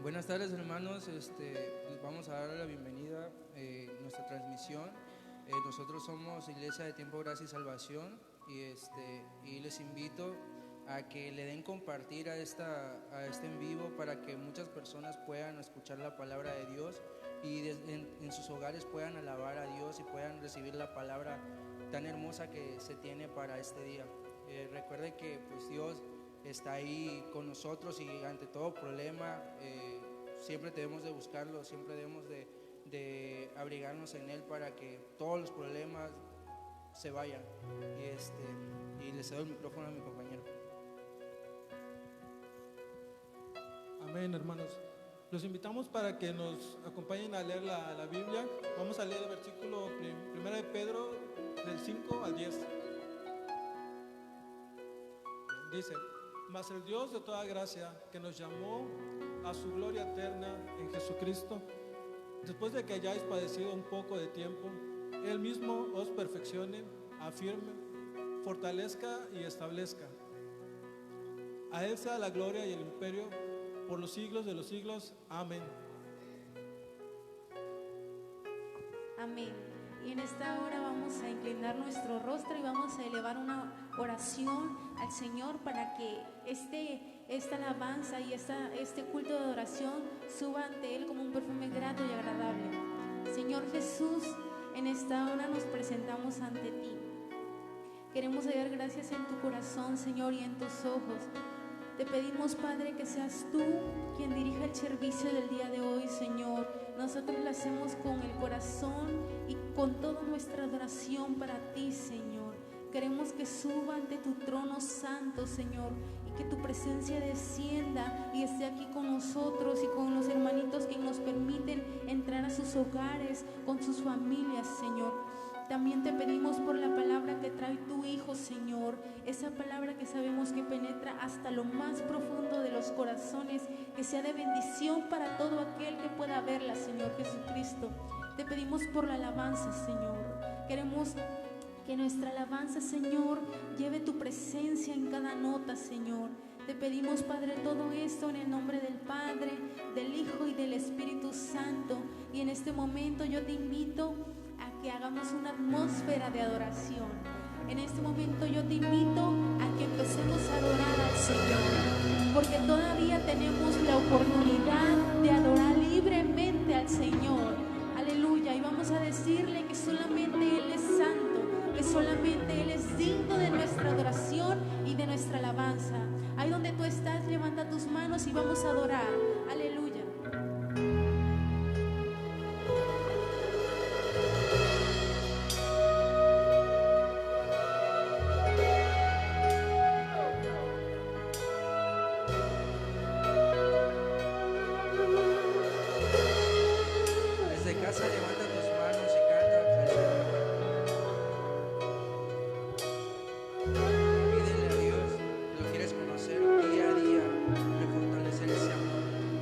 Buenas tardes, hermanos. Les vamos a dar la bienvenida a nuestra transmisión. Nosotros somos Iglesia de Tiempo, Gracia y Salvación y les invito a que le den compartir a este en vivo para que muchas personas puedan escuchar la palabra de Dios y en sus hogares puedan alabar a Dios y puedan recibir la palabra tan hermosa que se tiene para este día. Recuerde que pues Dios está ahí con nosotros y ante todo problema siempre debemos de buscarlo, siempre debemos de abrigarnos en Él para que todos los problemas se vayan. Y le cedo el micrófono a mi compañero. Amén, hermanos. Los invitamos para que nos acompañen a leer la Biblia. Vamos a leer el versículo 1 de Pedro del 5 al 10. Dice: mas el Dios de toda gracia, que nos llamó a su gloria eterna en Jesucristo, después de que hayáis padecido un poco de tiempo, Él mismo os perfeccione, afirme, fortalezca y establezca. A Él sea la gloria y el imperio por los siglos de los siglos. Amén. Amén. Y en esta hora vamos a inclinar nuestro rostro y vamos a elevar una oración al Señor para que esta alabanza y este culto de adoración suba ante Él como un perfume grato y agradable. Señor Jesús, en esta hora nos presentamos ante ti. Queremos dar gracias en tu corazón, Señor, y en tus ojos. Te pedimos, Padre, que seas tú quien dirija el servicio del día de hoy, Señor. Nosotros lo hacemos con el corazón y con toda nuestra adoración para ti, Señor. Queremos que suba ante tu trono santo, Señor, y que tu presencia descienda y esté aquí con nosotros y con los hermanitos que nos permiten entrar a sus hogares, con sus familias, Señor. También te pedimos por la palabra que trae tu Hijo, Señor, esa palabra que sabemos que penetra hasta lo más profundo de los corazones, que sea de bendición para todo aquel que pueda verla, Señor Jesucristo. Te pedimos por la alabanza, Señor. Queremos que nuestra alabanza, Señor, lleve tu presencia en cada nota, Señor. Te pedimos, Padre, todo esto en el nombre del Padre, del Hijo y del Espíritu Santo. Y en este momento yo te invito a que hagamos una atmósfera de adoración. En este momento yo te invito a que empecemos a adorar al Señor, porque todavía tenemos la oportunidad de adorar libremente al Señor. Aleluya. Y vamos a decirle que solamente Él es santo, que solamente Él es digno de nuestra adoración y de nuestra alabanza. Ahí donde tú estás, levanta tus manos y vamos a adorar. Aleluya. Desde casa levanta tus manos y canta al Señor. Pídele a Dios, lo quieres conocer día a día, de fortalecer ese amor.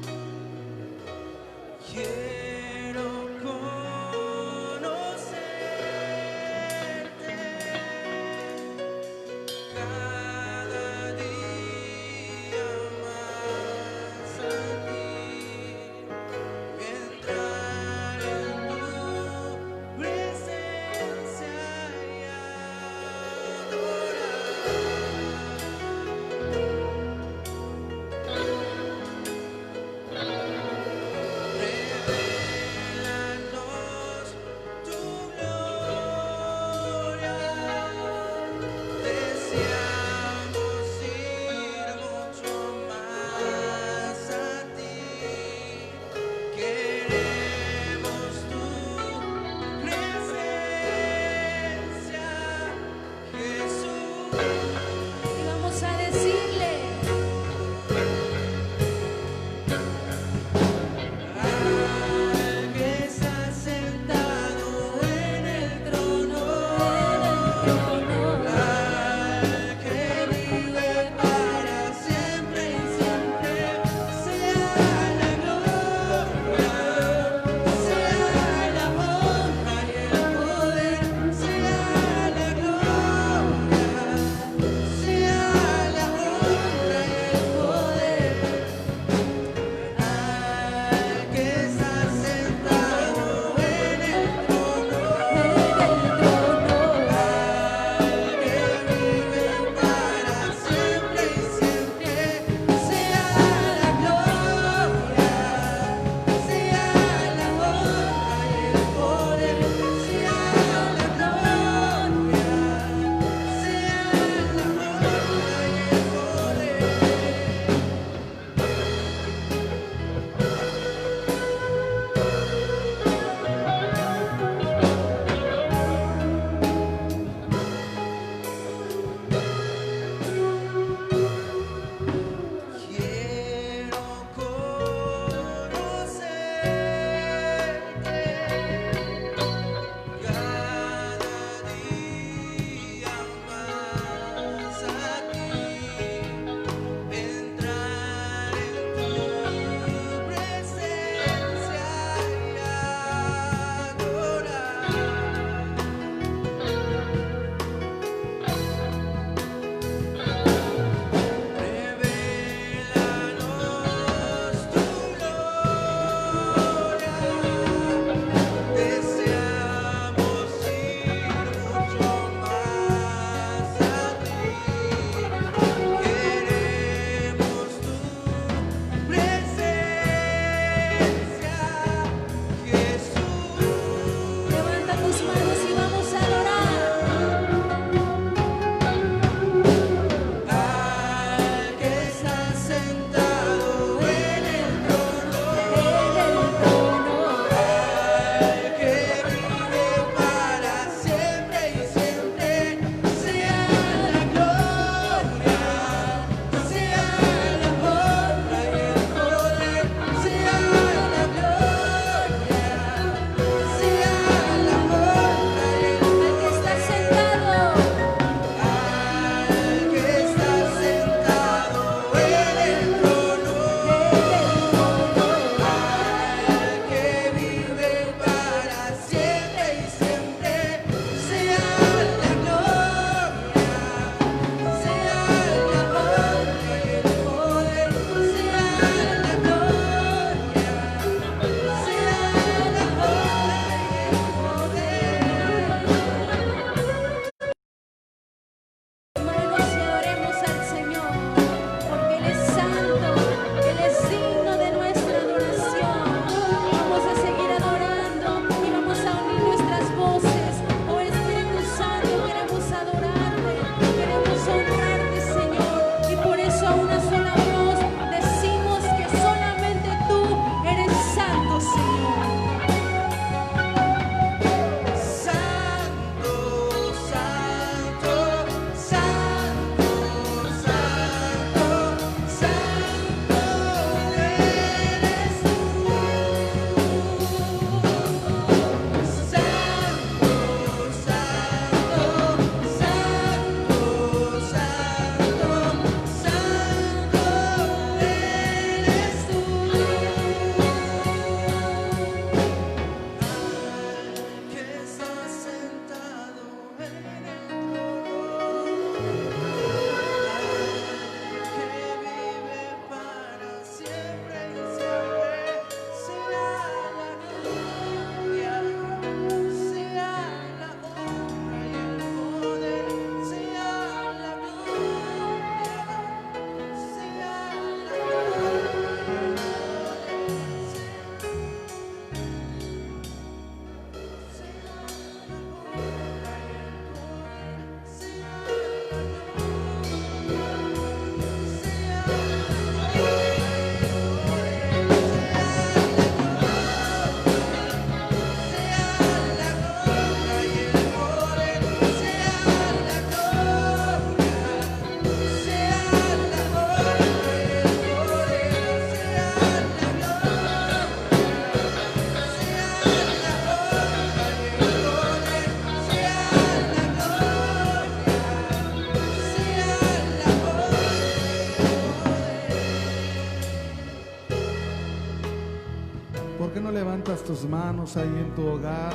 ¿Por qué no levantas tus manos ahí en tu hogar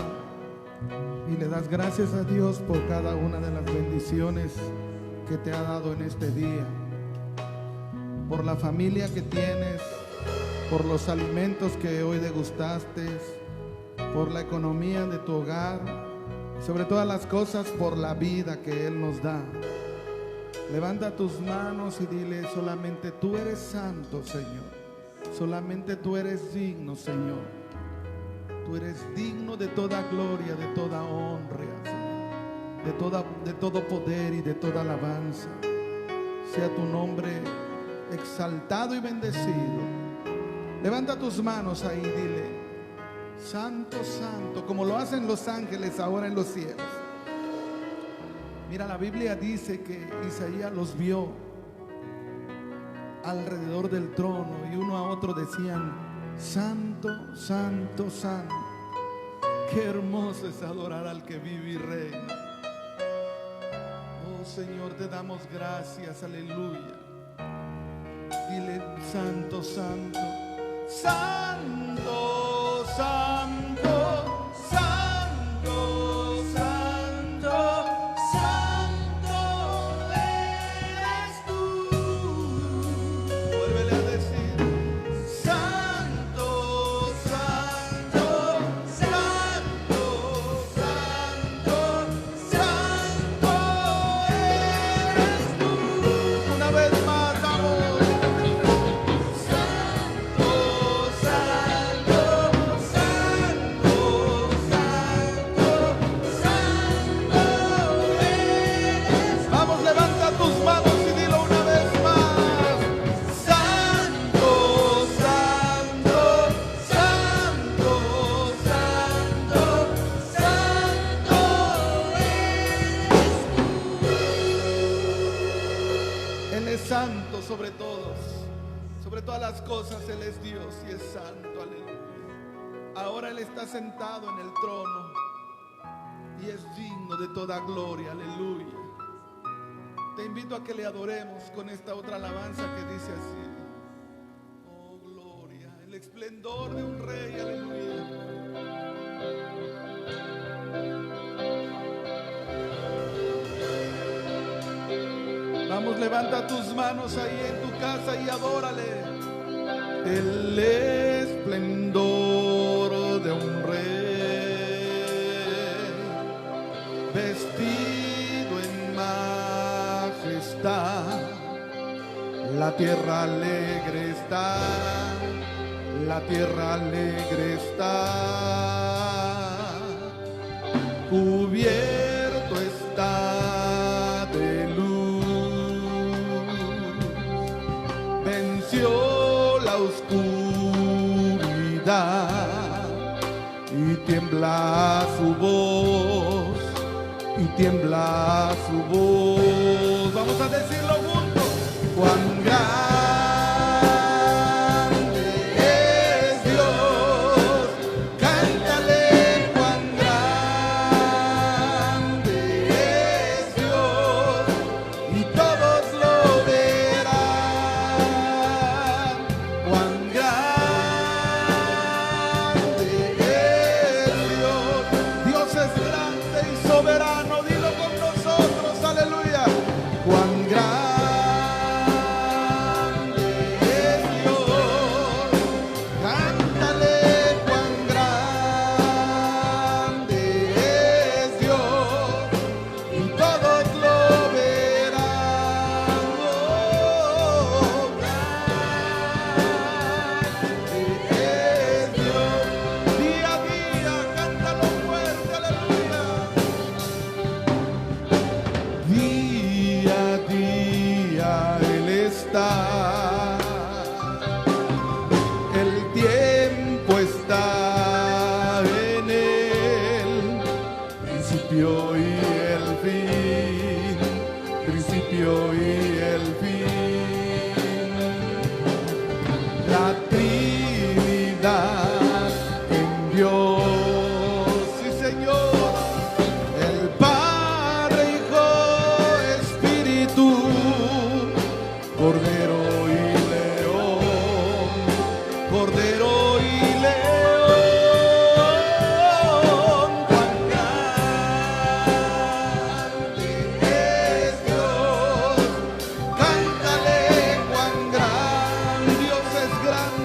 y le das gracias a Dios por cada una de las bendiciones que te ha dado en este día? Por la familia que tienes, por los alimentos que hoy degustaste, por la economía de tu hogar, y sobre todas las cosas por la vida que Él nos da. Levanta tus manos y dile: solamente tú eres santo, Señor. Solamente tú eres digno, Señor. Tú eres digno de toda gloria, de toda honra, Señor, de todo poder y de toda alabanza. Sea tu nombre exaltado y bendecido. Levanta tus manos ahí y dile: santo, santo, como lo hacen los ángeles ahora en los cielos. Mira, la Biblia dice que Isaías los vio alrededor del trono y uno a otro decían: santo, santo, santo. Qué hermoso es adorar al que vive y reina. Oh Señor, te damos gracias, aleluya. Dile: santo, santo, santo, santo, santo, santo, santo eres tú. Vuélvele a decir: santo, santo, santo, santo, santo eres tú. Una vez más, vamos. Santo sobre todos, sobre todas las cosas. Él es Dios y es santo, aleluya. Ahora Él está sentado en el trono y es digno de toda gloria, aleluya. Te invito a que le adoremos con esta otra alabanza que dice así: oh gloria, el esplendor de un rey, aleluya. Vamos, levanta tus manos ahí en tu casa y adórale. El esplendor de un rey, vestido en majestad. La tierra alegre está, la tierra alegre está. Cubierto está de luz. La oscuridad y tiembla su voz, y tiembla su voz. Vamos a decirlo juntos: cuán grande es Dios. Cántale: cuán grande es Dios, y todos lo verán. Soberano, dilo con nosotros, aleluya. Cuán grande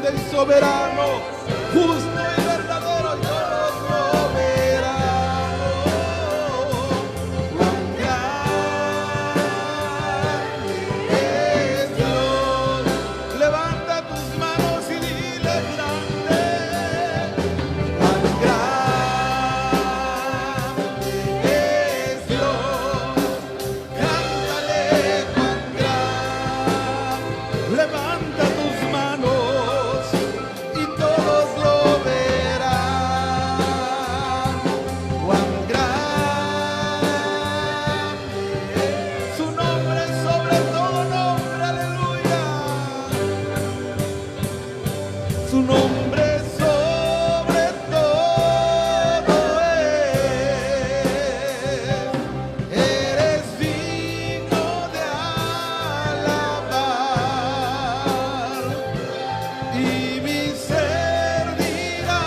grande y soberano, justo y verdadero, y todos lo verán. Cuán grande es Dios. Levanta tus manos y dile grande. Cuán grande es Dios. Cántale cuán grande. Levanta tus manos y todos lo verán. Cuán grande es su nombre sobre todo nombre, aleluya. Su nombre sobre todo eres digno de alabar. Y mi ser dirá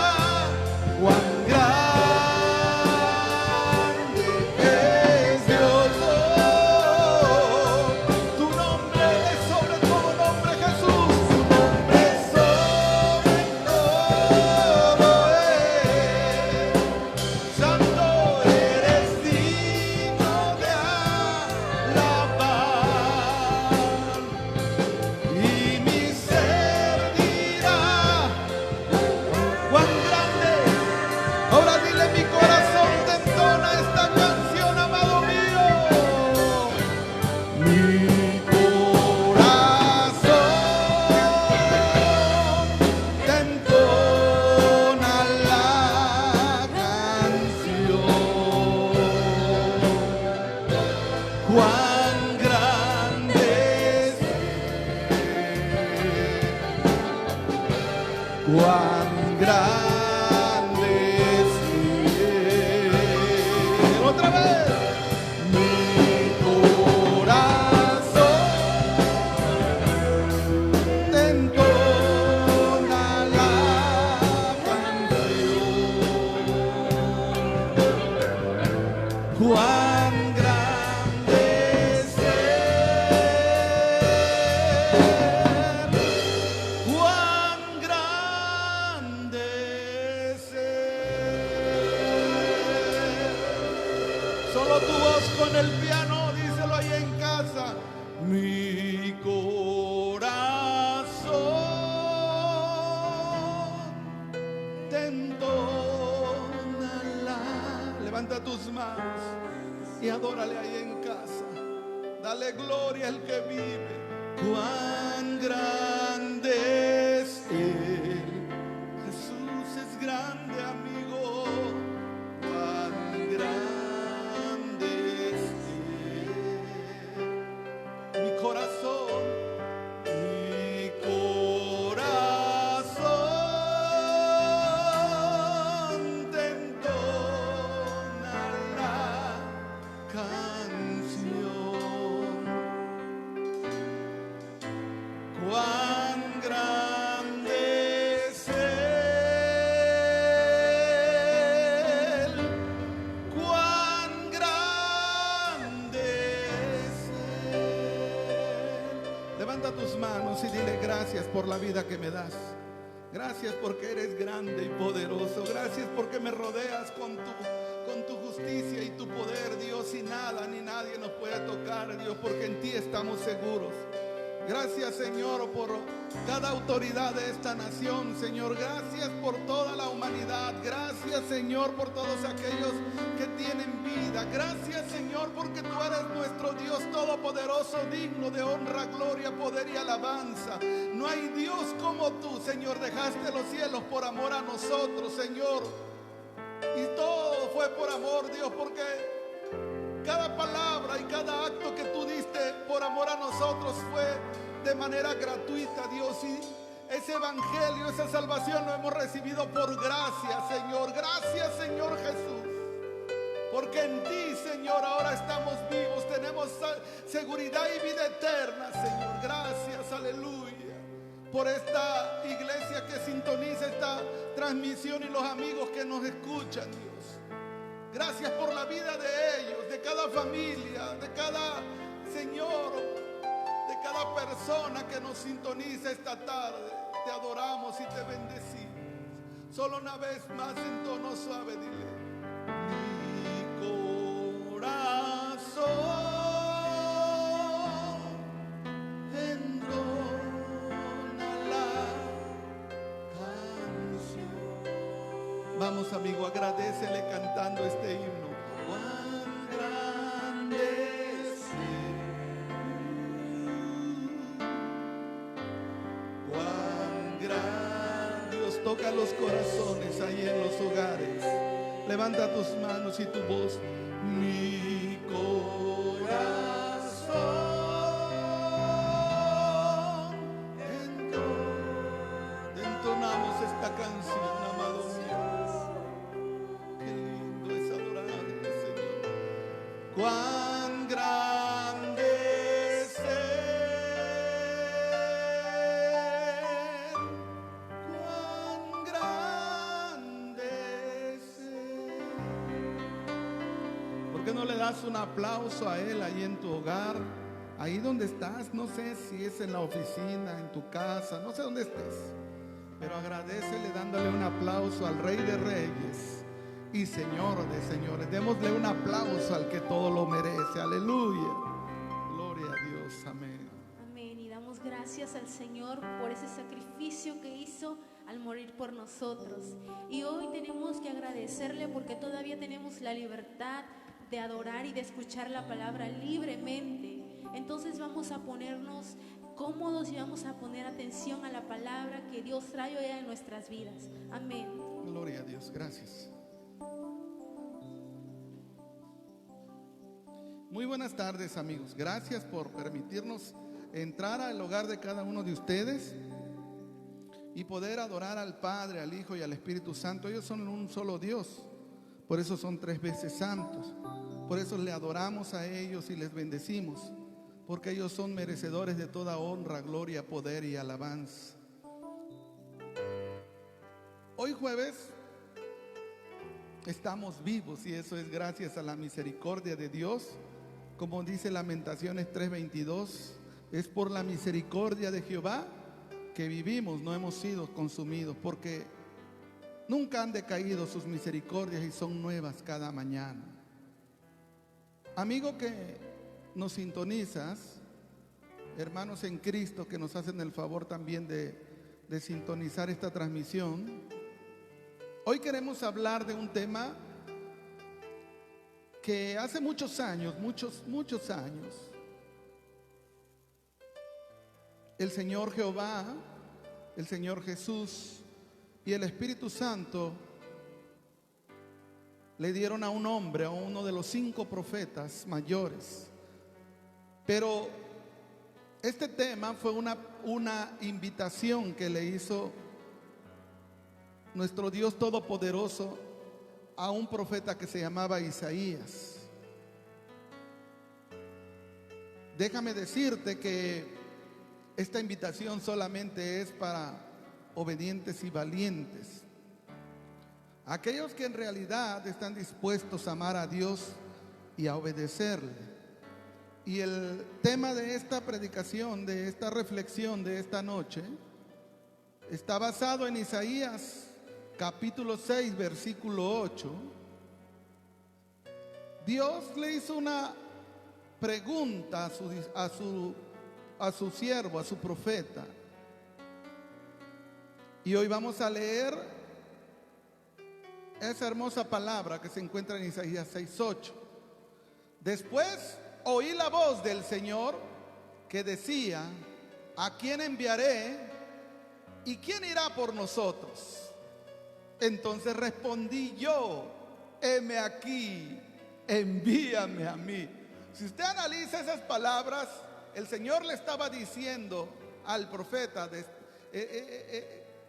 cuán grande es Dios. Tu nombre es sobre todo nombre, Jesús. Tu nombre es sobre todo santo, eres digno de alabar. Y mi ser dirá cuán grande. Ahora dile, mi corazón te entona esta canción, amado mío. Mi corazón te entona la canción. Cuán grande es cuán grande es Él. Otra vez. Mi corazón te entona la canción. Cuán grande es Él. Cuán grande es Él. Solo tu voz con el piano, díselo ahí en casa. Mi corazón te entona la. Levanta tus manos y adórale ahí en casa. Dale gloria al que vive. Cuán grande es Él. Jesús es grande, amigo. Cuán grande es Él. Mi corazón te entona la canción. Cuán grande es Él. Cuán grande es Él. Levanta tus manos y dile gracias por la vida que me das. Gracias porque eres grande y poderoso. Gracias porque me rodeas con tu justicia y tu poder, Dios, y nada ni nadie nos puede tocar, Dios, porque en ti estamos seguros. Gracias, Señor, por cada autoridad de esta nación, Señor. Gracias por toda la humanidad. Gracias, Señor, por todos aquellos que tienen vida. Gracias, Señor, porque tú eres nuestro Dios todopoderoso, digno de honra, gloria, poder y alabanza. No hay Dios como tú, Señor. Dejaste los cielos por amor a nosotros, Señor. Y todo fue por amor, Dios, porque cada palabra y cada acto que tú diste por amor a nosotros fue de manera gratuita, Dios. Y ese evangelio, esa salvación lo hemos recibido por gracia, Señor. Gracias, Señor Jesús. Porque en ti, Señor, ahora estamos vivos, tenemos seguridad y vida eterna, Señor. Gracias, aleluya, por esta iglesia que sintoniza esta transmisión y los amigos que nos escuchan, Dios. Gracias por la vida de ellos, de cada familia, de cada Señor, de cada cada persona que nos sintoniza esta tarde. Te adoramos y te bendecimos. Solo una vez más en tono suave, dile: mi corazón entrona la canción. Vamos, amigo, agradécele cantando este himno. Cuán grande es Él, cuán grande. Dios toca los corazones ahí en los hogares. Levanta tus manos y tu voz. Mi corazón entonamos esta canción, amado mío. Qué lindo es adorarle, Señor. Cuán grande es Él, cuán grande es Él. ¿Por qué no le das un aplauso a Él ahí en tu hogar? Ahí donde estás, no sé si es en la oficina, en tu casa, no sé dónde estés, pero agradécele dándole un aplauso al Rey de Reyes y Señor de Señores. Démosle un aplauso al que todo lo merece. Aleluya. Gloria a Dios. Amén. Amén. Y damos gracias al Señor por ese sacrificio que hizo al morir por nosotros. Y hoy tenemos que agradecerle porque todavía tenemos la libertad de adorar y de escuchar la palabra libremente. Entonces vamos a ponernos cómodos y vamos a poner atención a la palabra que Dios trae hoy en nuestras vidas. Amén. Gloria a Dios. Gracias. Muy buenas tardes, amigos. Gracias por permitirnos entrar al hogar de cada uno de ustedes y poder adorar al Padre, al Hijo y al Espíritu Santo. Ellos son un solo Dios, por eso son 3 veces santos. Por eso le adoramos a ellos y les bendecimos, porque ellos son merecedores de toda honra, gloria, poder y alabanza. Hoy jueves estamos vivos y eso es gracias a la misericordia de Dios. Como dice Lamentaciones 3:22, es por la misericordia de Jehová que vivimos, no hemos sido consumidos, porque nunca han decaído sus misericordias y son nuevas cada mañana. Amigo que nos sintonizas, hermanos en Cristo que nos hacen el favor también de sintonizar esta transmisión, hoy queremos hablar de un tema que hace muchos años, muchos años, el Señor Jehová, el Señor Jesús y el Espíritu Santo le dieron a un hombre, a uno de los 5 profetas mayores. Pero este tema fue una invitación que le hizo nuestro Dios Todopoderoso a un profeta que se llamaba Isaías. Déjame decirte que esta invitación solamente es para obedientes y valientes, aquellos que en realidad están dispuestos a amar a Dios y a obedecerle. Y el tema de esta predicación, de esta reflexión de esta noche, está basado en Isaías capítulo 6, versículo 8. Dios le hizo una pregunta a su siervo, a su profeta. Y hoy vamos a leer esa hermosa palabra que se encuentra en Isaías 6:8. Después oí la voz del Señor que decía: ¿a quién enviaré y quién irá por nosotros? Entonces respondí yo: heme aquí, envíame a mí. Si usted analiza esas palabras, el Señor le estaba diciendo al profeta,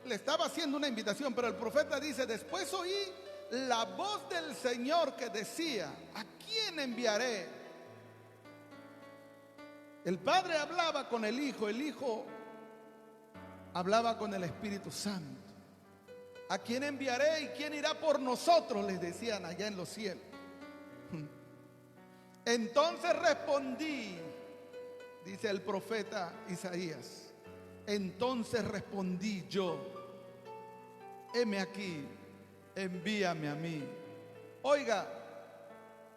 le estaba haciendo una invitación, pero el profeta dice: después oí la voz del Señor que decía: ¿a quién enviaré? El Padre hablaba con el Hijo hablaba con el Espíritu Santo. ¿A quién enviaré y quién irá por nosotros?, les decían allá en los cielos. Entonces respondí: Dice el profeta Isaías: entonces respondí yo, heme aquí, envíame a mí. Oiga,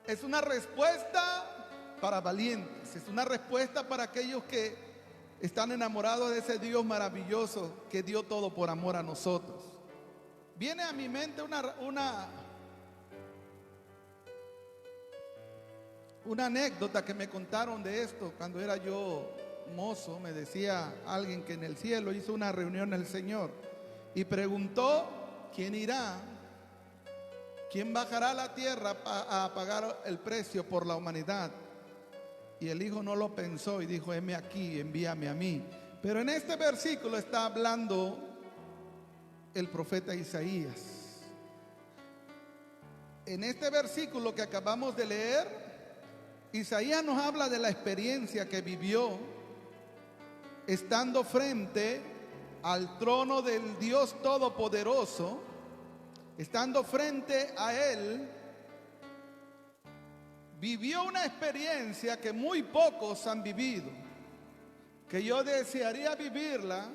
es una respuesta para valientes, es una respuesta para aquellos que están enamorados de ese Dios maravilloso que dio todo por amor a nosotros. Viene a mi mente una anécdota que me contaron de esto cuando era yo mozo. Me decía alguien que en el cielo hizo una reunión el Señor y preguntó: ¿quién irá? ¿Quién bajará a la tierra a pagar el precio por la humanidad? Y el Hijo no lo pensó y dijo: heme aquí, envíame a mí. Pero en este versículo está hablando el profeta Isaías. En este versículo que acabamos de leer, Isaías nos habla de la experiencia que vivió estando frente al trono del Dios Todopoderoso, estando frente a Él. Vivió una experiencia que muy pocos han vivido, que yo desearía vivirla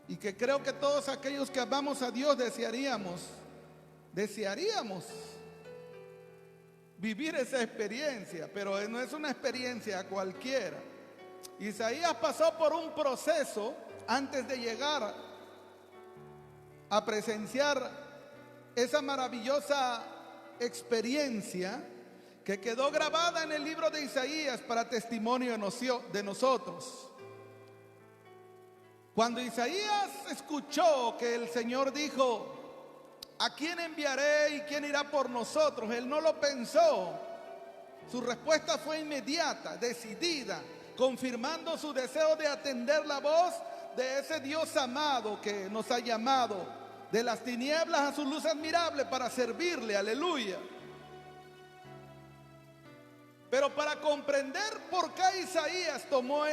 y que creo que todos aquellos que amamos a Dios desearíamos vivir esa experiencia, pero no es una experiencia cualquiera. Isaías pasó por un proceso antes de llegar a presenciar esa maravillosa experiencia que quedó grabada en el libro de Isaías para testimonio de nosotros. Cuando Isaías escuchó que el Señor dijo: ¿a quién enviaré y quién irá por nosotros?, él no lo pensó. Su respuesta fue inmediata, decidida, confirmando su deseo de atender la voz de ese Dios amado que nos ha llamado de las tinieblas a su luz admirable para servirle. Aleluya. Pero para comprender por qué Isaías tomó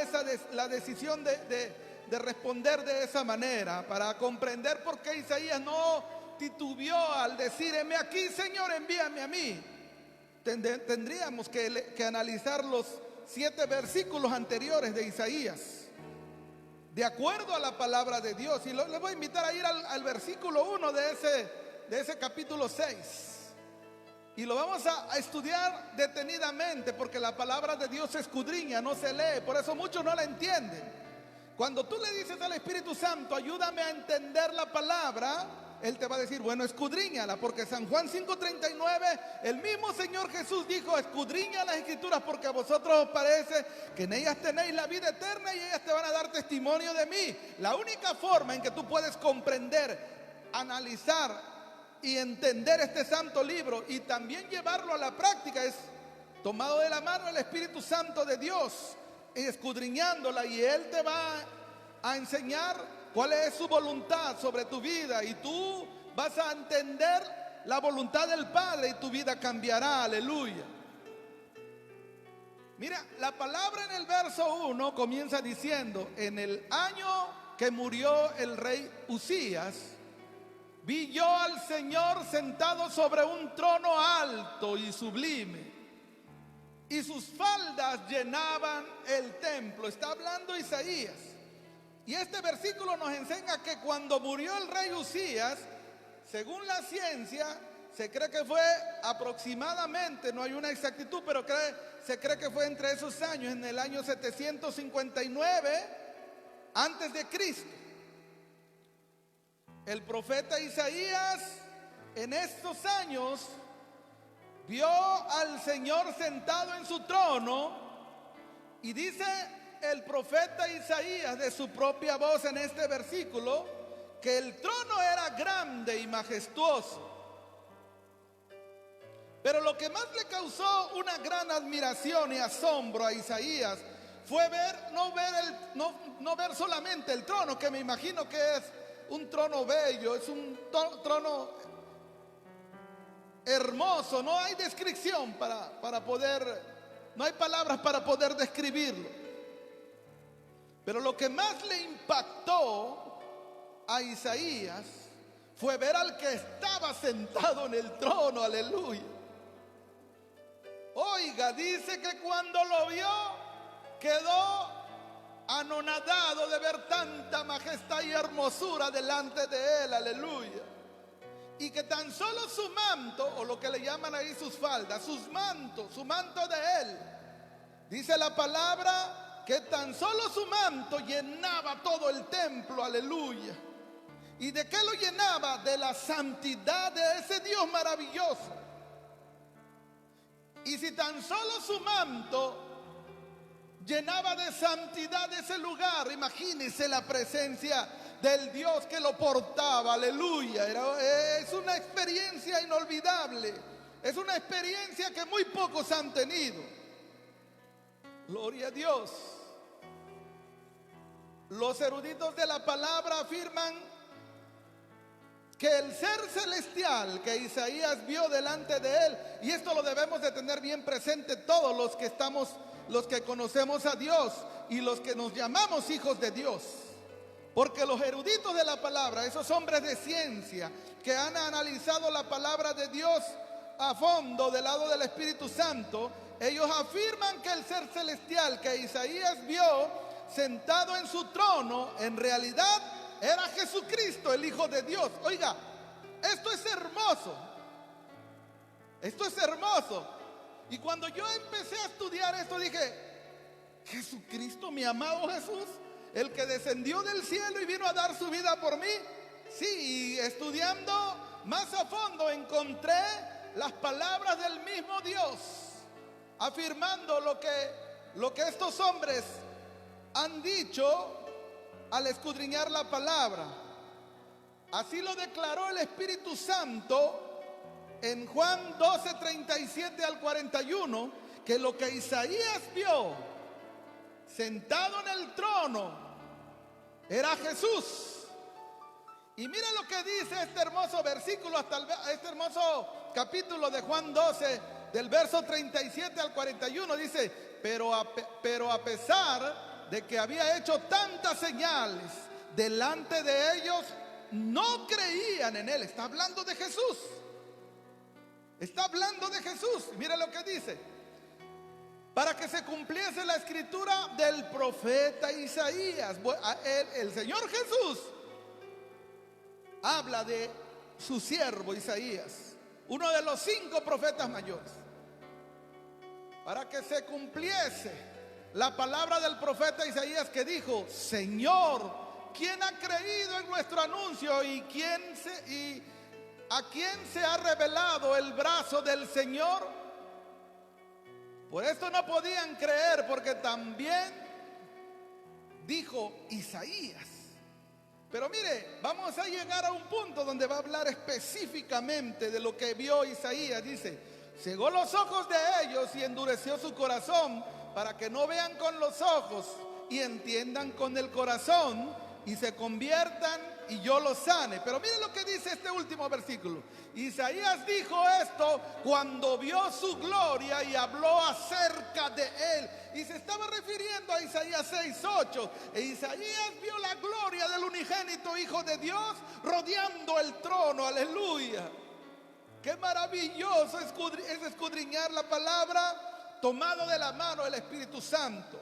la decisión de responder de esa manera, para comprender por qué Isaías no titubeó al decir: heme aquí, Señor, envíame a mí, tendríamos que analizar los 7 versículos anteriores de Isaías de acuerdo a la palabra de Dios. Y les voy a invitar a ir al versículo 1 de ese capítulo 6. Y lo vamos a estudiar detenidamente, porque la palabra de Dios se escudriña, no se lee. Por eso muchos no la entienden. Cuando tú le dices al Espíritu Santo: ayúdame a entender la palabra, Él te va a decir: bueno, escudriñala, porque San Juan 5:39, el mismo Señor Jesús dijo: escudriña las Escrituras, porque a vosotros os parece que en ellas tenéis la vida eterna y ellas te van a dar testimonio de mí. La única forma en que tú puedes comprender, analizar y entender este santo libro y también llevarlo a la práctica es tomado de la mano del Espíritu Santo de Dios y escudriñándola, y Él te va a enseñar cuál es su voluntad sobre tu vida, y tú vas a entender la voluntad del Padre y tu vida cambiará. Aleluya. Mira, la palabra en el verso 1 comienza diciendo: en el año que murió el rey Uzías, vi yo al Señor sentado sobre un trono alto y sublime, y sus faldas llenaban el templo. Está hablando Isaías. Y este versículo nos enseña que cuando murió el rey Uzías, según la ciencia, se cree que fue aproximadamente, no hay una exactitud, pero se cree que fue entre esos años, en el año 759 antes de Cristo. El profeta Isaías en estos años vio al Señor sentado en su trono, y dice el profeta Isaías de su propia voz en este versículo que el trono era grande y majestuoso. Pero lo que más le causó una gran admiración y asombro a Isaías fue no ver solamente el trono, que me imagino que es un trono bello, es un trono hermoso. No hay descripción no hay palabras para poder describirlo. Pero lo que más le impactó a Isaías fue ver al que estaba sentado en el trono. Aleluya. Oiga, dice que cuando lo vio quedó anonadado de ver tanta majestad y hermosura delante de él, aleluya. Y que tan solo su manto, o lo que le llaman ahí sus faldas, su manto de él, dice la palabra que tan solo su manto llenaba todo el templo, aleluya. ¿Y de qué lo llenaba? De la santidad de ese Dios maravilloso. Y si tan solo su manto llenaba de santidad ese lugar, imagínense la presencia del Dios que lo portaba, aleluya. Es una experiencia inolvidable, es una experiencia que muy pocos han tenido. Gloria a Dios. Los eruditos de la palabra afirman que el ser celestial que Isaías vio delante de él, y esto lo debemos de tener bien presente todos los que conocemos a Dios y los que nos llamamos hijos de Dios, porque los eruditos de la palabra, esos hombres de ciencia que han analizado la palabra de Dios a fondo del lado del Espíritu Santo, ellos afirman que el ser celestial que Isaías vio sentado en su trono, en realidad era Jesucristo, el Hijo de Dios. Oiga, esto es hermoso. Esto es hermoso. Y cuando yo empecé a estudiar esto, dije, Jesucristo, mi amado Jesús, el que descendió del cielo y vino a dar su vida por mí. Sí, y estudiando más a fondo encontré las palabras del mismo Dios, afirmando lo que estos hombres han dicho al escudriñar la palabra. Así lo declaró el Espíritu Santo en Juan 12, 37 al 41, que lo que Isaías vio sentado en el trono era Jesús. Y mira lo que dice este hermoso versículo, este hermoso capítulo de Juan 12, del verso 37 al 41, dice, pero a pesar de que había hecho tantas señales delante de ellos, no creían en él. Está hablando de Jesús. Está hablando de Jesús. Mira lo que dice: para que se cumpliese la escritura del profeta Isaías. El Señor Jesús habla de su siervo Isaías, uno de los 5 profetas mayores. Para que se cumpliese la palabra del profeta Isaías que dijo: Señor, ¿quién ha creído en nuestro anuncio y a quién se ha revelado el brazo del Señor? Por esto no podían creer, porque también dijo Isaías. Pero mire, vamos a llegar a un punto donde va a hablar específicamente de lo que vio Isaías. Dice: cegó los ojos de ellos y endureció su corazón, para que no vean con los ojos y entiendan con el corazón y se conviertan y yo los sane. Pero miren lo que dice este último versículo. Isaías dijo esto cuando vio su gloria y habló acerca de él. Y se estaba refiriendo a Isaías 6:8. E Isaías vio la gloria del unigénito Hijo de Dios rodeando el trono. Aleluya. Qué maravilloso es escudriñar la palabra tomado de la mano del Espíritu Santo.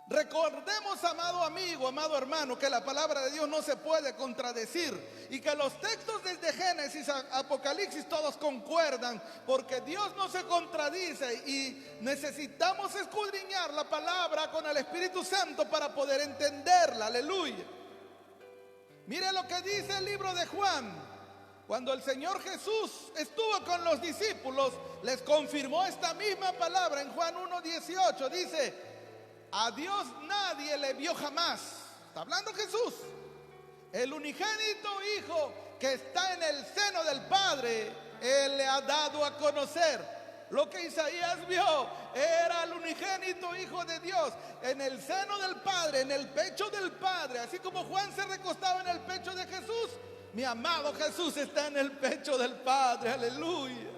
Recordemos, amado amigo, amado hermano, que la palabra de Dios no se puede contradecir, y que los textos desde Génesis a Apocalipsis todos concuerdan, porque Dios no se contradice y necesitamos escudriñar la palabra con el Espíritu Santo para poder entenderla. Aleluya. Mire lo que dice el libro de Juan. Cuando el Señor Jesús estuvo con los discípulos, les confirmó esta misma palabra en Juan 1:18. Dice: a Dios nadie le vio jamás. Está hablando Jesús. El unigénito Hijo que está en el seno del Padre, Él le ha dado a conocer. Lo que Isaías vio era el unigénito Hijo de Dios en el seno del Padre, en el pecho del Padre. Así como Juan se recostaba en el pecho de Jesús, mi amado Jesús está en el pecho del Padre. Aleluya.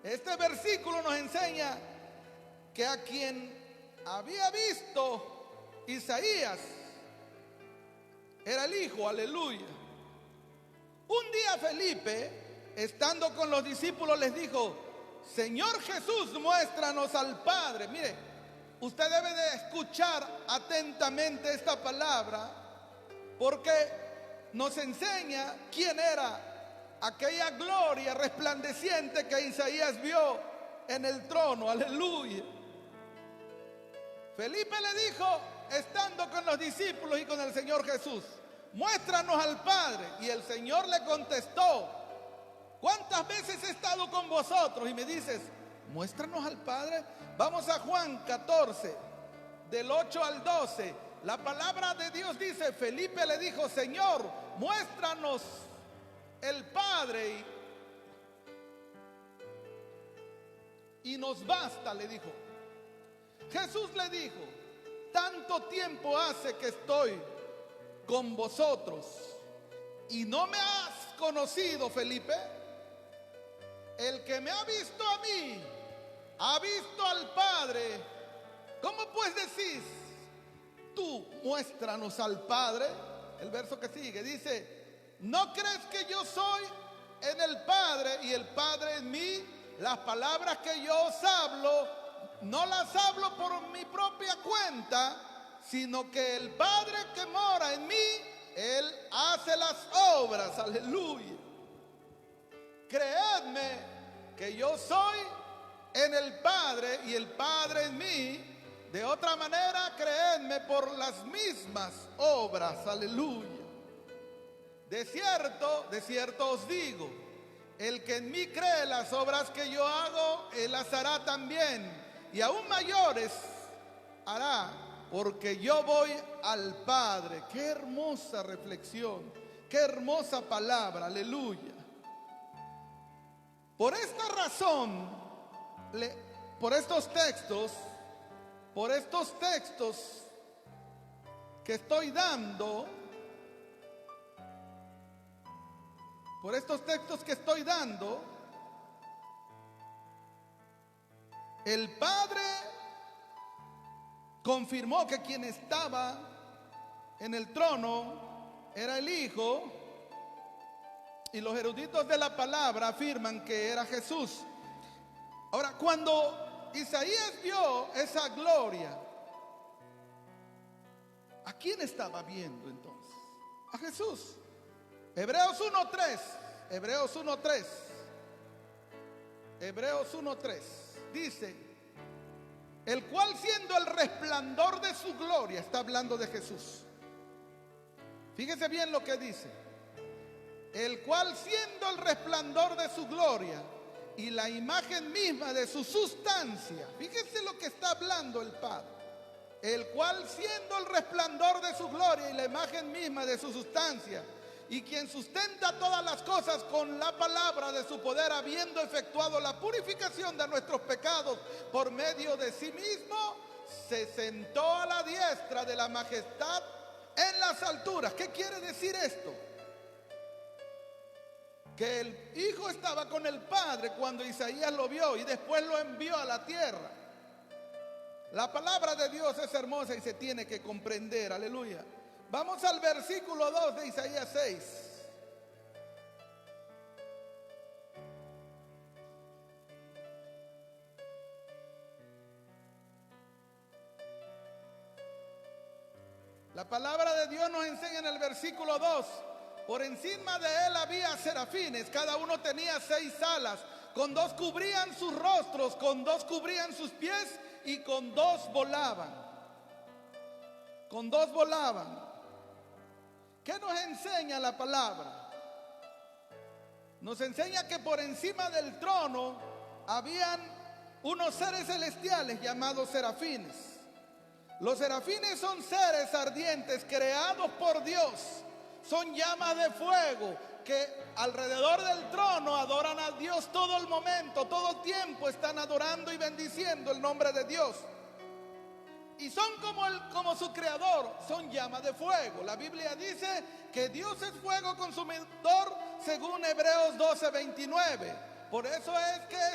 Este versículo nos enseña que a quien había visto Isaías era el Hijo. Aleluya. Un día Felipe, estando con los discípulos, les dijo: Señor Jesús, muéstranos al Padre. Mire, usted debe de escuchar atentamente esta palabra, porque nos enseña quién era aquella gloria resplandeciente que Isaías vio en el trono. Aleluya. Felipe le dijo, estando con los discípulos y con el Señor Jesús, muéstranos al Padre. Y el Señor le contestó, ¿cuántas veces he estado con vosotros? Y me dices, muéstranos al Padre. Vamos a Juan 14, del 8 al 12. La palabra de Dios dice, Felipe le dijo, Señor, muéstranos el Padre y nos basta, le dijo. Jesús le dijo, tanto tiempo hace que estoy con vosotros y no me has conocido, Felipe. El que me ha visto a mí, ha visto al Padre. ¿Cómo pues decís tú, muéstranos al Padre? El verso que sigue dice, ¿no crees que yo soy en el Padre y el Padre en mí? Las palabras que yo os hablo, no las hablo por mi propia cuenta, sino que el Padre que mora en mí, Él hace las obras. Aleluya. Creedme que yo soy en el Padre y el Padre en mí. De otra manera, creedme por las mismas obras. Aleluya. De cierto os digo, el que en mí cree las obras que yo hago, Él las hará también. Y aún mayores hará, porque yo voy al Padre. Qué hermosa reflexión, qué hermosa palabra, aleluya. Por esta razón, por estos textos que estoy dando, el Padre confirmó que quien estaba en el trono era el Hijo, y los eruditos de la palabra afirman que era Jesús. Ahora, cuando Isaías vio esa gloria, ¿a quién estaba viendo entonces? A Jesús. Hebreos 1:3 dice, el cual siendo el resplandor de su gloria, está hablando de Jesús. Fíjese bien lo que dice. El cual siendo el resplandor de su gloria y la imagen misma de su sustancia. Fíjese lo que está hablando el Padre. El cual siendo el resplandor de su gloria y la imagen misma de su sustancia, y quien sustenta todas las cosas con la palabra de su poder, habiendo efectuado la purificación de nuestros pecados por medio de sí mismo, se sentó a la diestra de la majestad en las alturas. ¿Qué quiere decir esto? Que el Hijo estaba con el Padre cuando Isaías lo vio y después lo envió a la tierra. La palabra de Dios es hermosa y se tiene que comprender, aleluya. Vamos al versículo 2 de Isaías 6. La palabra de Dios nos enseña en el versículo 2. Por encima de él había serafines, cada uno tenía 6 alas, con 2 cubrían sus rostros, con 2 cubrían sus pies y con 2 volaban. Con 2 volaban. ¿Qué nos enseña la palabra? Nos enseña que por encima del trono habían unos seres celestiales llamados serafines. Los serafines son seres ardientes creados por Dios. Son llamas de fuego que alrededor del trono adoran a Dios todo el momento, todo el tiempo están adorando y bendiciendo el nombre de Dios. Y son como su creador, son llamas de fuego. La Biblia dice que Dios es fuego consumidor según Hebreos 12:29. Por eso es que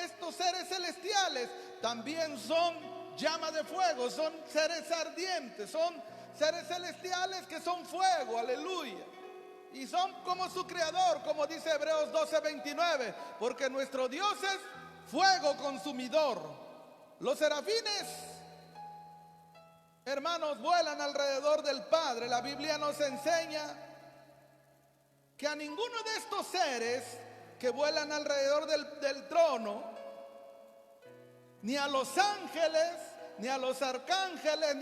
estos seres celestiales también son llamas de fuego, son seres ardientes, son seres celestiales que son fuego, aleluya. Y son como su creador, como dice Hebreos 12:29, porque nuestro Dios es fuego consumidor. Los serafines hermanos, vuelan alrededor del Padre. La Biblia nos enseña que a ninguno de estos seres que vuelan alrededor del trono, ni a los ángeles, ni a los arcángeles,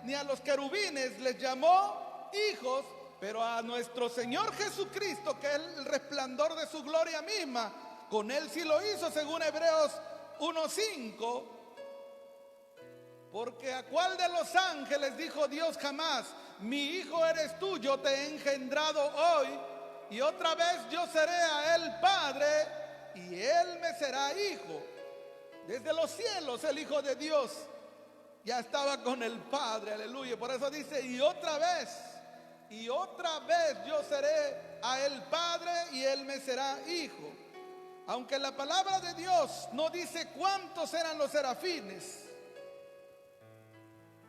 ni a los querubines les llamó hijos, pero a nuestro Señor Jesucristo, que es el resplandor de su gloria misma, con Él sí lo hizo, según Hebreos 1:5. Porque a cuál de los ángeles dijo Dios jamás: mi hijo eres tú, yo te he engendrado hoy, y otra vez yo seré a él padre, y él me será hijo. Desde los cielos el Hijo de Dios ya estaba con el Padre, aleluya. Por eso dice: y otra vez yo seré a él padre, y él me será hijo. Aunque la palabra de Dios no dice cuántos eran los serafines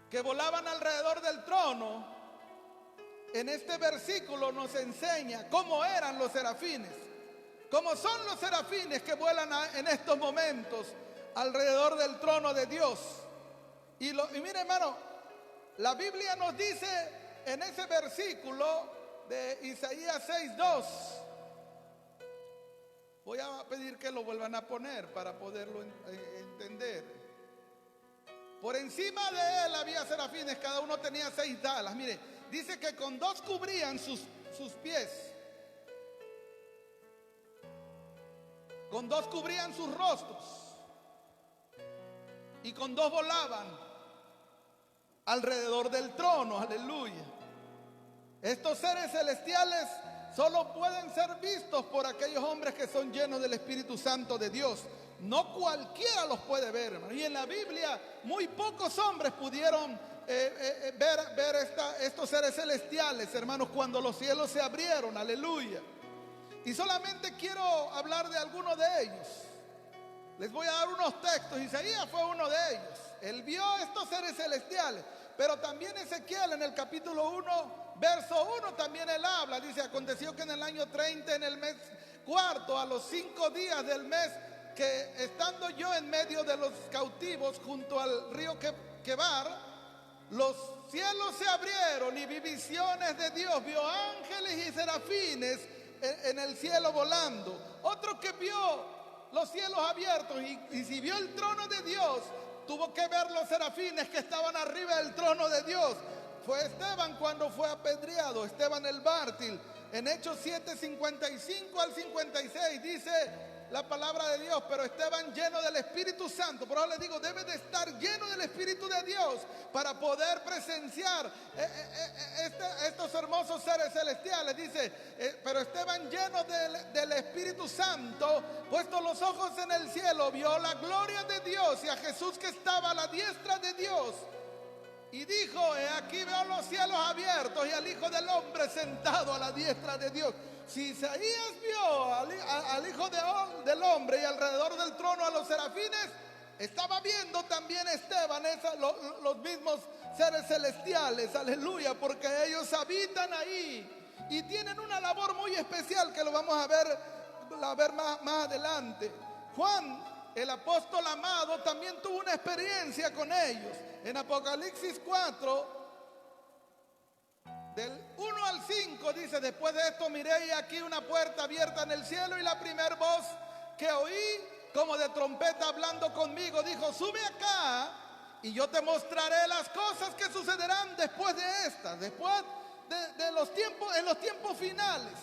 que volaban alrededor del trono, en este versículo nos enseña cómo eran los serafines, cómo son los serafines que vuelan en estos momentos alrededor del trono de Dios. Y mire, hermano, la Biblia nos dice en ese versículo de Isaías 6:2, voy a pedir que lo vuelvan a poner para poderlo entender. Por encima de él había serafines, cada uno tenía 6 alas. Mire, dice que con 2 cubrían sus pies, con 2 cubrían sus rostros, y con 2 volaban alrededor del trono, aleluya. Estos seres celestiales solo pueden ser vistos por aquellos hombres que son llenos del Espíritu Santo de Dios. No cualquiera los puede ver, hermano. Y en la Biblia muy pocos hombres pudieron ver estos seres celestiales, hermanos, cuando los cielos se abrieron, aleluya. Y solamente quiero hablar de algunos de ellos. Les voy a dar unos textos. Isaías fue uno de ellos. Él vio estos seres celestiales. Pero también Ezequiel en el capítulo 1, verso 1, también él habla. Dice: aconteció que en el año 30, en el mes cuarto, a los 5 días del mes, que estando yo en medio de los cautivos junto al río Quebar, los cielos se abrieron y vi visiones de Dios. Vio ángeles y serafines en el cielo volando. Otro que vio los cielos abiertos y si vio el trono de Dios, tuvo que ver los serafines que estaban arriba del trono de Dios. Fue Esteban cuando fue apedreado, Esteban el mártir. En Hechos 7:55 al 56 dice la palabra de Dios: pero Esteban lleno del Espíritu Santo. Por ahora les digo, debe de estar lleno del Espíritu de Dios para poder presenciar estos hermosos seres celestiales. Dice: pero Esteban lleno del Espíritu Santo, puesto los ojos en el cielo, vio la gloria de Dios y a Jesús que estaba a la diestra de Dios. Y dijo: he aquí veo los cielos abiertos y al Hijo del Hombre sentado a la diestra de Dios. Si Isaías vio al Hijo del Hombre y alrededor del trono a los serafines, estaba viendo también Esteban los mismos seres celestiales, aleluya, porque ellos habitan ahí y tienen una labor muy especial que lo vamos a ver más adelante. Juan, el apóstol amado, también tuvo una experiencia con ellos. En Apocalipsis 4, del 1 al 5 dice: después de esto miré y aquí una puerta abierta en el cielo, y la primera voz que oí como de trompeta hablando conmigo dijo: sube acá y yo te mostraré las cosas que sucederán después de estas, después de los tiempos, en los tiempos finales.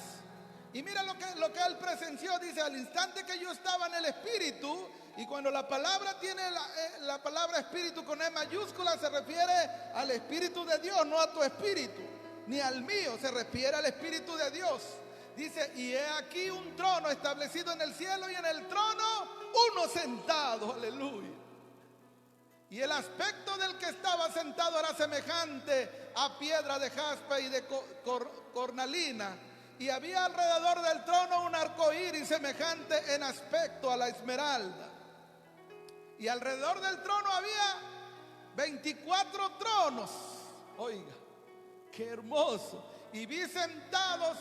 Y mira lo que él presenció. Dice: al instante que yo estaba en el Espíritu. Y cuando la palabra tiene la palabra Espíritu con E mayúscula, se refiere al Espíritu de Dios, no a tu espíritu ni al mío, se refiere al Espíritu de Dios. Dice: y he aquí un trono establecido en el cielo, y en el trono uno sentado, aleluya. Y el aspecto del que estaba sentado era semejante a piedra de jaspe y de cornalina. Y había alrededor del trono un arco iris semejante en aspecto a la esmeralda. Y alrededor del trono había 24 tronos. Oiga, qué hermoso. Y vi sentados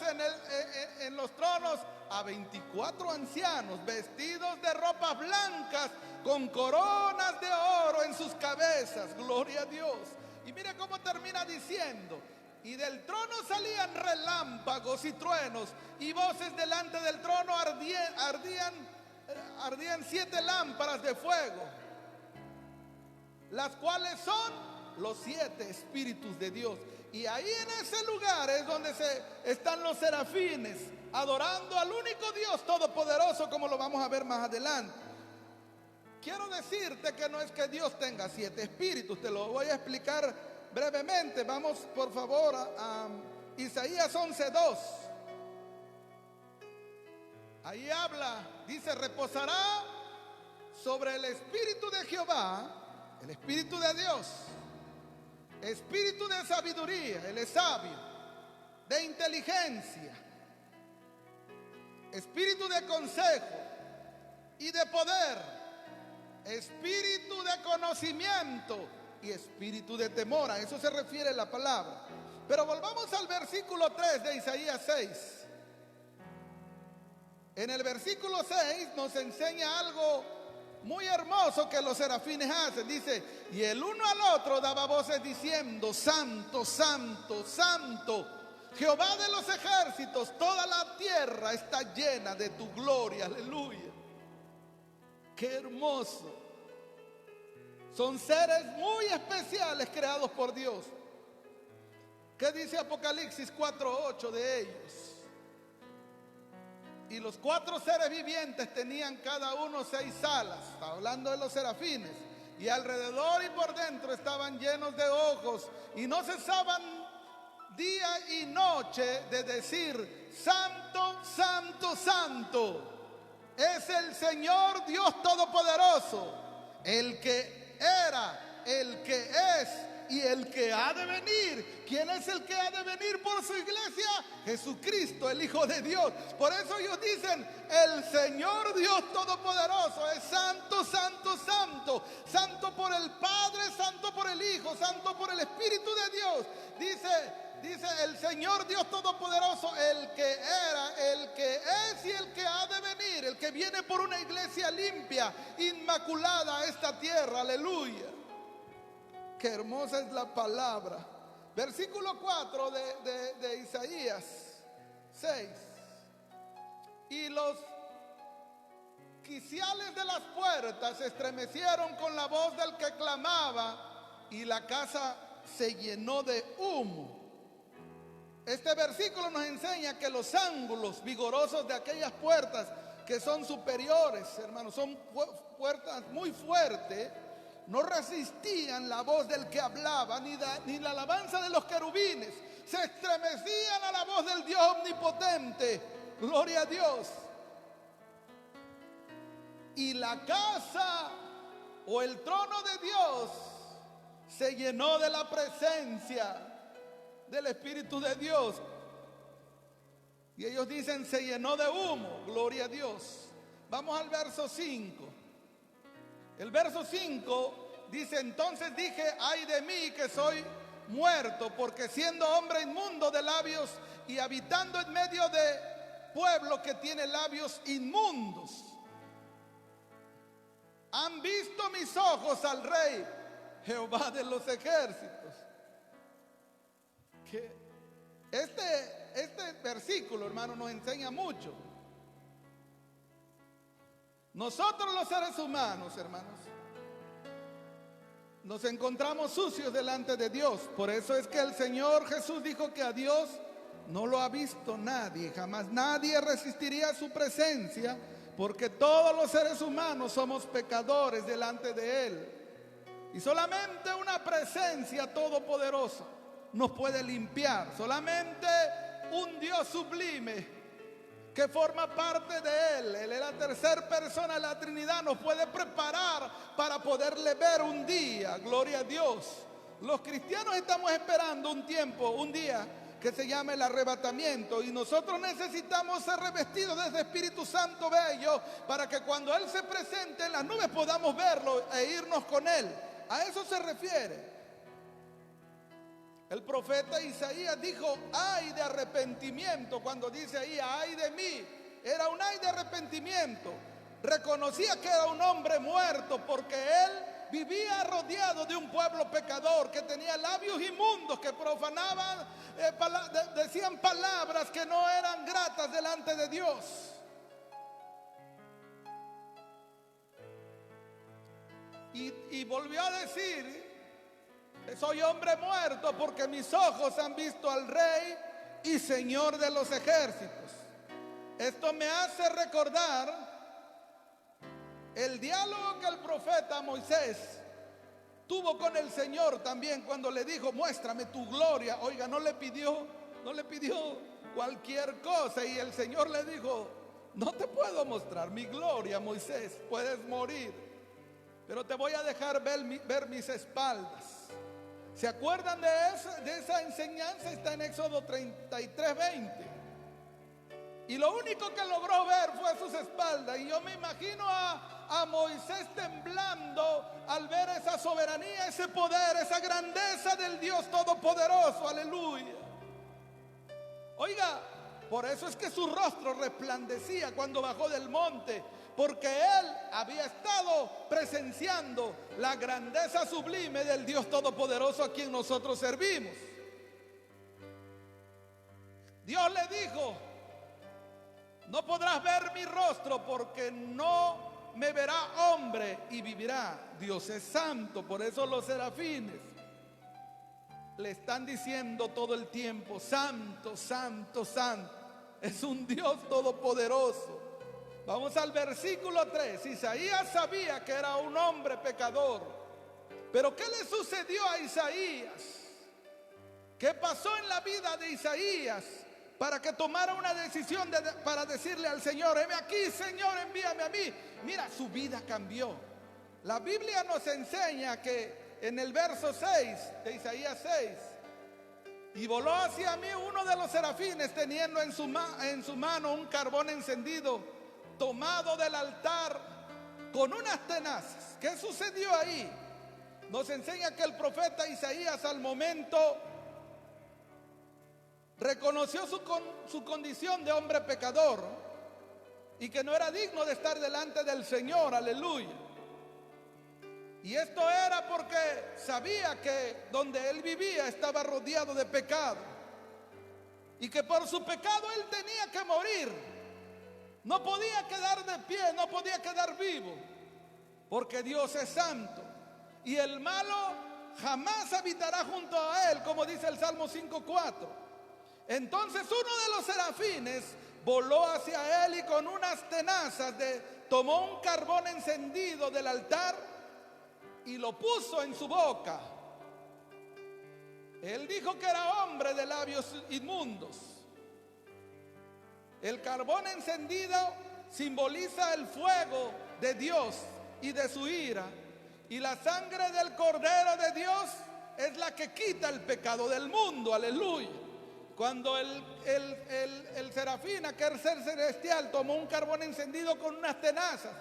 en los tronos a 24 ancianos, vestidos de ropas blancas, con coronas de oro en sus cabezas. Gloria a Dios. Y mire cómo termina diciendo: y del trono salían relámpagos y truenos, y voces delante del trono ardían 7 lámparas de fuego, las cuales son los 7 espíritus de Dios. Y ahí en ese lugar es donde están los serafines, adorando al único Dios todopoderoso, como lo vamos a ver más adelante. Quiero decirte que no es que Dios tenga 7 espíritus, te lo voy a explicar brevemente. Vamos por favor a Isaías 11:2. Ahí habla, dice: reposará sobre el espíritu de Jehová, el espíritu de Dios, espíritu de sabiduría, él es sabio, de inteligencia, espíritu de consejo y de poder, espíritu de conocimiento y espíritu de temor. A eso se refiere la palabra. Pero volvamos al versículo 3 de Isaías 6. En el versículo 6 nos enseña algo muy hermoso que los serafines hacen. Dice: y el uno al otro daba voces diciendo: santo, santo, santo, Jehová de los ejércitos, toda la tierra está llena de tu gloria. Aleluya. Qué hermoso. Son seres muy especiales creados por Dios. ¿Qué dice Apocalipsis 4:8 de ellos? Y los 4 seres vivientes tenían cada uno 6 alas. Está hablando de los serafines. Y alrededor y por dentro estaban llenos de ojos, y no cesaban día y noche de decir: santo, santo, santo es el Señor Dios Todopoderoso, el que era, el que es y el que ha de venir. ¿Quién es el que ha de venir por su iglesia? Jesucristo, el Hijo de Dios. Por eso ellos dicen: el Señor Dios Todopoderoso es santo, santo, santo. Santo por el Padre, santo por el Hijo, santo por el Espíritu de Dios. Dice el Señor Dios Todopoderoso, el que era, el que es y el que ha de venir, el que viene por una iglesia limpia, inmaculada a esta tierra. Aleluya. Qué hermosa es la palabra. Versículo 4 de Isaías 6. Y los quiciales de las puertas se estremecieron con la voz del que clamaba, y la casa se llenó de humo. Este versículo nos enseña que los ángulos vigorosos de aquellas puertas, que son superiores, hermanos, son puertas muy fuertes, no resistían la voz del que hablaba, ni la alabanza de los querubines. Se estremecían a la voz del Dios omnipotente. Gloria a Dios. Y la casa o el trono de Dios se llenó de la presencia del Espíritu de Dios. Y ellos dicen: se llenó de humo. Gloria a Dios. Vamos al verso 5. El verso 5 dice: entonces dije: ay de mí que soy muerto, porque siendo hombre inmundo de labios y habitando en medio de pueblo que tiene labios inmundos, han visto mis ojos al Rey, Jehová de los ejércitos. Que este versículo, hermano, nos enseña mucho. Nosotros los seres humanos, hermanos, nos encontramos sucios delante de Dios. Por eso es que el Señor Jesús dijo que a Dios no lo ha visto nadie. Jamás nadie resistiría a su presencia, porque todos los seres humanos somos pecadores delante de Él. Y solamente una presencia todopoderosa nos puede limpiar. Solamente un Dios sublime que forma parte de Él es la tercera persona de la Trinidad, nos puede preparar para poderle ver un día. Gloria a Dios. Los cristianos estamos esperando un tiempo, un día que se llama el arrebatamiento, y nosotros necesitamos ser revestidos de ese Espíritu Santo bello para que cuando Él se presente en las nubes podamos verlo e irnos con Él. A eso se refiere. El profeta Isaías dijo: ay de arrepentimiento. Cuando dice ahí ay de mí, era un ay de arrepentimiento. Reconocía que era un hombre muerto, porque él vivía rodeado de un pueblo pecador que tenía labios inmundos, que profanaban, decían palabras que no eran gratas delante de Dios. Y volvió a decir: soy hombre muerto porque mis ojos han visto al Rey y Señor de los ejércitos. Esto me hace recordar el diálogo que el profeta Moisés tuvo con el Señor también, cuando le dijo: muéstrame tu gloria. Oiga, no le pidió cualquier cosa, y el Señor le dijo: no te puedo mostrar mi gloria, Moisés, puedes morir, pero te voy a dejar ver mis espaldas. ¿Se acuerdan de esa enseñanza? Está en Éxodo 33:20. Y lo único que logró ver fue sus espaldas. Y yo me imagino a Moisés temblando al ver esa soberanía, ese poder, esa grandeza del Dios Todopoderoso. Aleluya. Oiga, por eso es que su rostro resplandecía cuando bajó del monte, porque él había estado presenciando la grandeza sublime del Dios Todopoderoso a quien nosotros servimos. Dios le dijo: no podrás ver mi rostro porque no me verá hombre y vivirá. Dios es santo. Por eso los serafines le están diciendo todo el tiempo: santo, santo, santo. Es un Dios todopoderoso. Vamos al versículo 3. Isaías sabía que era un hombre pecador. Pero ¿qué le sucedió a Isaías? ¿Qué pasó en la vida de Isaías para que tomara una decisión para decirle al Señor: heme aquí, Señor, envíame a mí? Mira, su vida cambió. La Biblia nos enseña que en el verso 6 de Isaías 6: y voló hacia mí uno de los serafines, teniendo en su mano un carbón encendido, tomado del altar con unas tenazas. ¿Qué sucedió ahí? Nos enseña que el profeta Isaías al momento reconoció su condición de hombre pecador y que no era digno de estar delante del Señor. Aleluya. Y esto era porque sabía que donde él vivía estaba rodeado de pecado y que por su pecado él tenía que morir. No podía quedar de pie, no podía quedar vivo, porque Dios es santo y el malo jamás habitará junto a él, como dice el Salmo 5:4. Entonces uno de los serafines voló hacia él y con unas tenazas tomó un carbón encendido del altar y lo puso en su boca. Él dijo que era hombre de labios inmundos. El carbón encendido simboliza el fuego de Dios y de su ira, y la sangre del Cordero de Dios es la que quita el pecado del mundo. Aleluya. Cuando el serafín, aquel ser celestial, tomó un carbón encendido con unas tenazas,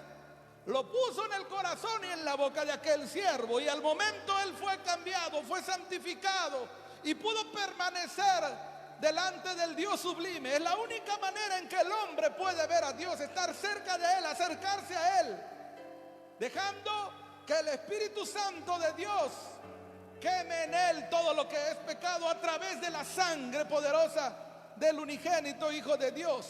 lo puso en el corazón y en la boca de aquel siervo, y al momento él fue cambiado, fue santificado y pudo permanecer delante del Dios sublime. Es la única manera en que el hombre puede ver a Dios, estar cerca de Él, acercarse a Él, dejando que el Espíritu Santo de Dios queme en él todo lo que es pecado a través de la sangre poderosa del unigénito Hijo de Dios.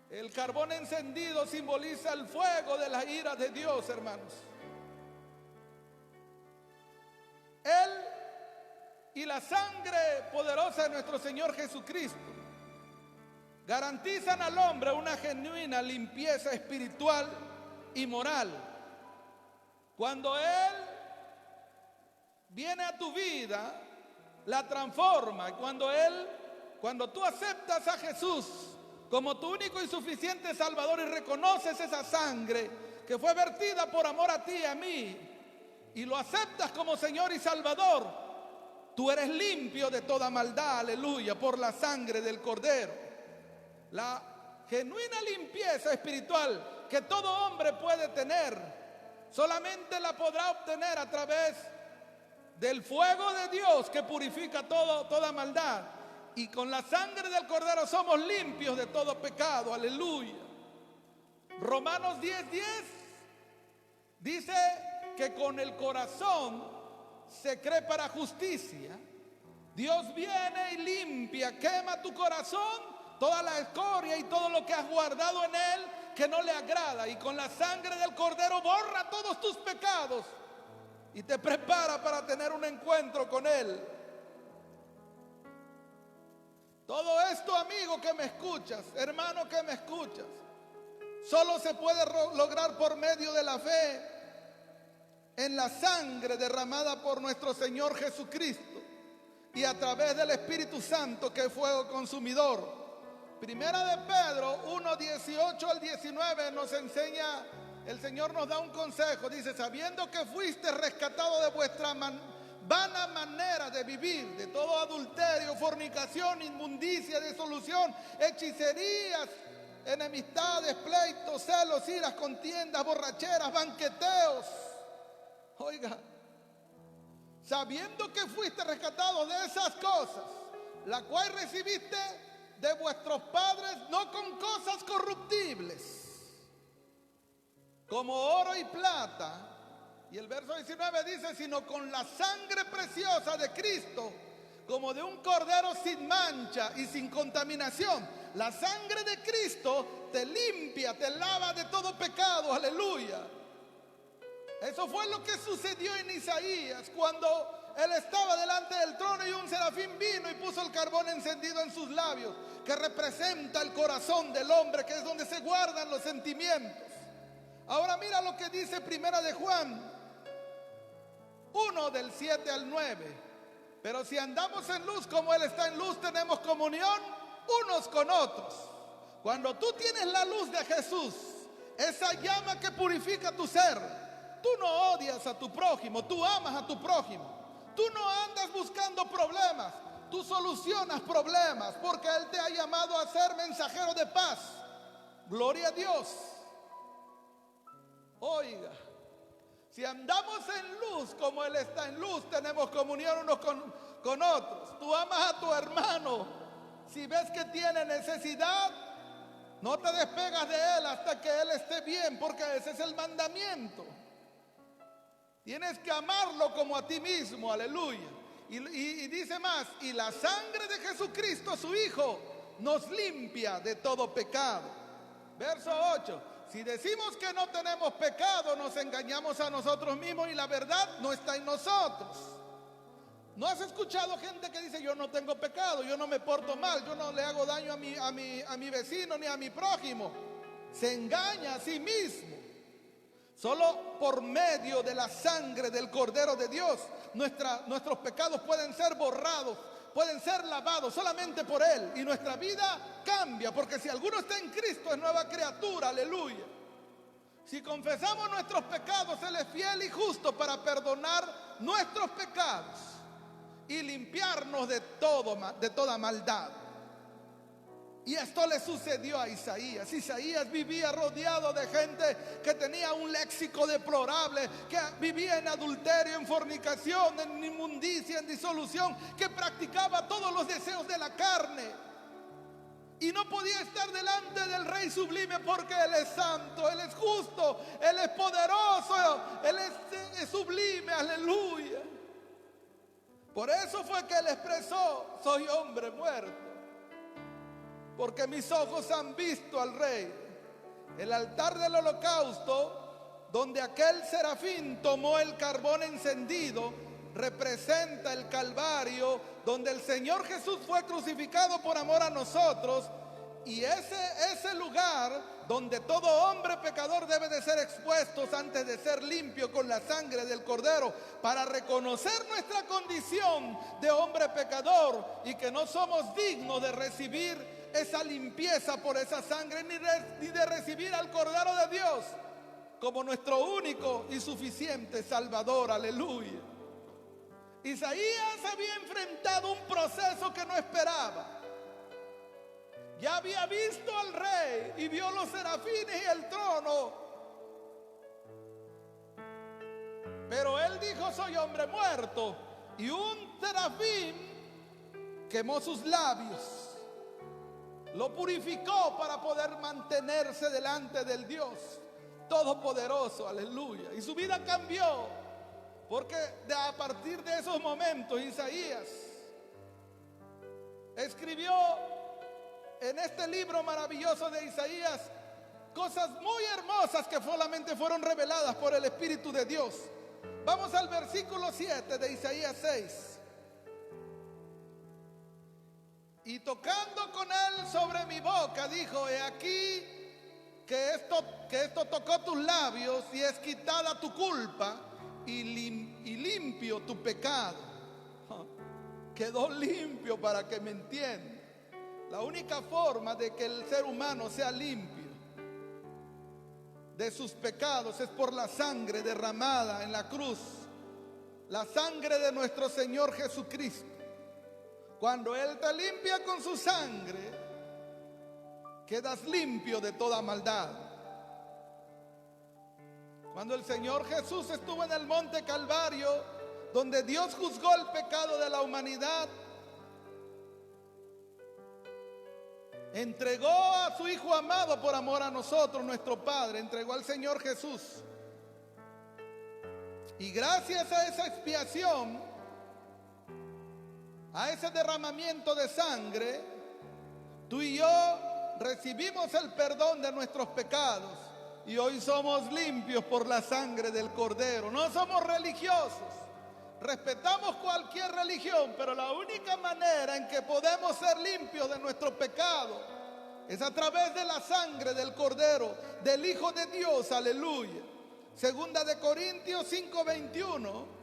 El carbón encendido simboliza el fuego de la ira de Dios, hermanos. Él y la sangre poderosa de nuestro Señor Jesucristo garantizan al hombre una genuina limpieza espiritual y moral. Cuando Él viene a tu vida, la transforma. Y cuando tú aceptas a Jesús como tu único y suficiente Salvador y reconoces esa sangre que fue vertida por amor a ti y a mí, y lo aceptas como Señor y Salvador, tú eres limpio de toda maldad, aleluya, por la sangre del Cordero. La genuina limpieza espiritual que todo hombre puede tener, solamente la podrá obtener a través del fuego de Dios que purifica toda maldad. Y con la sangre del Cordero somos limpios de todo pecado, aleluya. Romanos 10:10 Dice que con el corazón se cree para justicia. Dios viene y limpia, quema tu corazón, toda la escoria y todo lo que has guardado en él que no le agrada, y con la sangre del Cordero borra todos tus pecados y te prepara para tener un encuentro con él. Todo esto, amigo que me escuchas, hermano que me escuchas, solo se puede lograr por medio de la fe en la sangre derramada por nuestro Señor Jesucristo y a través del Espíritu Santo, que es fuego consumidor. Primera de Pedro 1, 18 al 19 nos enseña, el Señor nos da un consejo. Dice: sabiendo que fuiste rescatado de vuestra vana manera de vivir, de todo adulterio, fornicación, inmundicia, disolución, hechicerías, enemistades, pleitos, celos, iras, contiendas, borracheras, banqueteos. Oiga, sabiendo que fuiste rescatado de esas cosas, la cual recibiste de vuestros padres, no con cosas corruptibles, como oro y plata. Y el verso 19 dice: sino con la sangre preciosa de Cristo, como de un cordero sin mancha y sin contaminación. La sangre de Cristo te limpia, te lava de todo pecado. Aleluya. Eso fue lo que sucedió en Isaías, cuando él estaba delante del trono y un serafín vino y puso el carbón encendido en sus labios, que representa el corazón del hombre, que es donde se guardan los sentimientos. Ahora mira lo que dice Primera de Juan 1, del 7 al 9. Pero si andamos en luz como él está en luz, tenemos comunión unos con otros. Cuando tú tienes la luz de Jesús, esa llama que purifica tu ser, tú no odias a tu prójimo, tú amas a tu prójimo. Tú no andas buscando problemas, tú solucionas problemas, porque él te ha llamado a ser mensajero de paz. Gloria a Dios. Oiga, si andamos en luz como él está en luz, tenemos comunión unos con otros. Tú amas a tu hermano. Si ves que tiene necesidad, no te despegas de él hasta que él esté bien, porque ese es el mandamiento. Tienes que amarlo como a ti mismo. Aleluya. Y dice más: y la sangre de Jesucristo, su Hijo, nos limpia de todo pecado. Verso 8: si decimos que no tenemos pecado, nos engañamos a nosotros mismos y la verdad no está en nosotros. ¿No has escuchado gente que dice: yo no tengo pecado, yo no me porto mal, yo no le hago daño a mi vecino ni a mi prójimo? Se engaña a sí mismo. Solo por medio de la sangre del Cordero de Dios, nuestros pecados pueden ser borrados, pueden ser lavados solamente por él, y nuestra vida cambia, porque si alguno está en Cristo es nueva criatura. Aleluya. Si confesamos nuestros pecados, él es fiel y justo para perdonar nuestros pecados y limpiarnos de toda maldad. Y esto le sucedió a Isaías. Isaías vivía rodeado de gente que tenía un léxico deplorable, que vivía en adulterio, en fornicación, en inmundicia, en disolución, que practicaba todos los deseos de la carne. Y no podía estar delante del Rey sublime, porque Él es santo, Él es justo, Él es poderoso, Él es sublime. Aleluya. Por eso fue que Él expresó: soy hombre muerto, porque mis ojos han visto al Rey. El altar del holocausto, donde aquel serafín tomó el carbón encendido, representa el Calvario, donde el Señor Jesús fue crucificado por amor a nosotros. Y ese lugar donde todo hombre pecador debe de ser expuesto antes de ser limpio con la sangre del Cordero, para reconocer nuestra condición de hombre pecador y que no somos dignos de recibir esa limpieza por esa sangre, ni de recibir al Cordero de Dios como nuestro único y suficiente Salvador. Aleluya. Isaías había enfrentado un proceso que no esperaba. Ya había visto al Rey y vio los serafines y el trono, pero él dijo: soy hombre muerto. Y un serafín quemó sus labios, lo purificó para poder mantenerse delante del Dios todopoderoso, aleluya. Y su vida cambió, porque a partir de esos momentos Isaías escribió en este libro maravilloso de Isaías cosas muy hermosas que solamente fueron reveladas por el Espíritu de Dios. Vamos al versículo 7 de Isaías 6. Y tocando con él sobre mi boca, dijo: he aquí que esto tocó tus labios, y es quitada tu culpa y limpio tu pecado. Quedó limpio, para que me entiendan. La única forma de que el ser humano sea limpio de sus pecados es por la sangre derramada en la cruz, la sangre de nuestro Señor Jesucristo. Cuando Él te limpia con su sangre, quedas limpio de toda maldad. Cuando el Señor Jesús estuvo en el monte Calvario, donde Dios juzgó el pecado de la humanidad, entregó a su Hijo amado por amor a nosotros, nuestro Padre, entregó al Señor Jesús. Y gracias a esa expiación, a ese derramamiento de sangre, tú y yo recibimos el perdón de nuestros pecados, y hoy somos limpios por la sangre del Cordero. No somos religiosos, respetamos cualquier religión, pero la única manera en que podemos ser limpios de nuestro pecado es a través de la sangre del Cordero, del Hijo de Dios, aleluya. Segunda de Corintios 5:21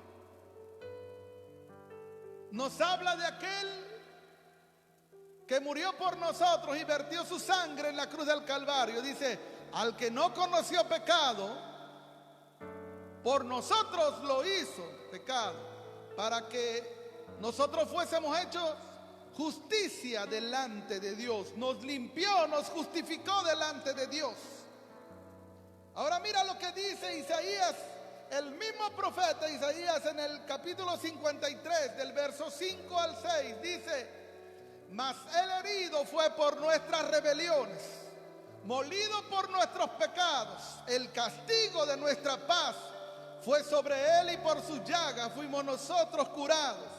nos habla de aquel que murió por nosotros y vertió su sangre en la cruz del Calvario. Dice: al que no conoció pecado, por nosotros lo hizo pecado, para que nosotros fuésemos hechos justicia delante de Dios. Nos limpió, nos justificó delante de Dios. Ahora mira lo que dice Isaías, el mismo profeta Isaías, en el capítulo 53, del verso 5 al 6, dice: mas el herido fue por nuestras rebeliones, molido por nuestros pecados, el castigo de nuestra paz fue sobre él, y por sus llagas fuimos nosotros curados.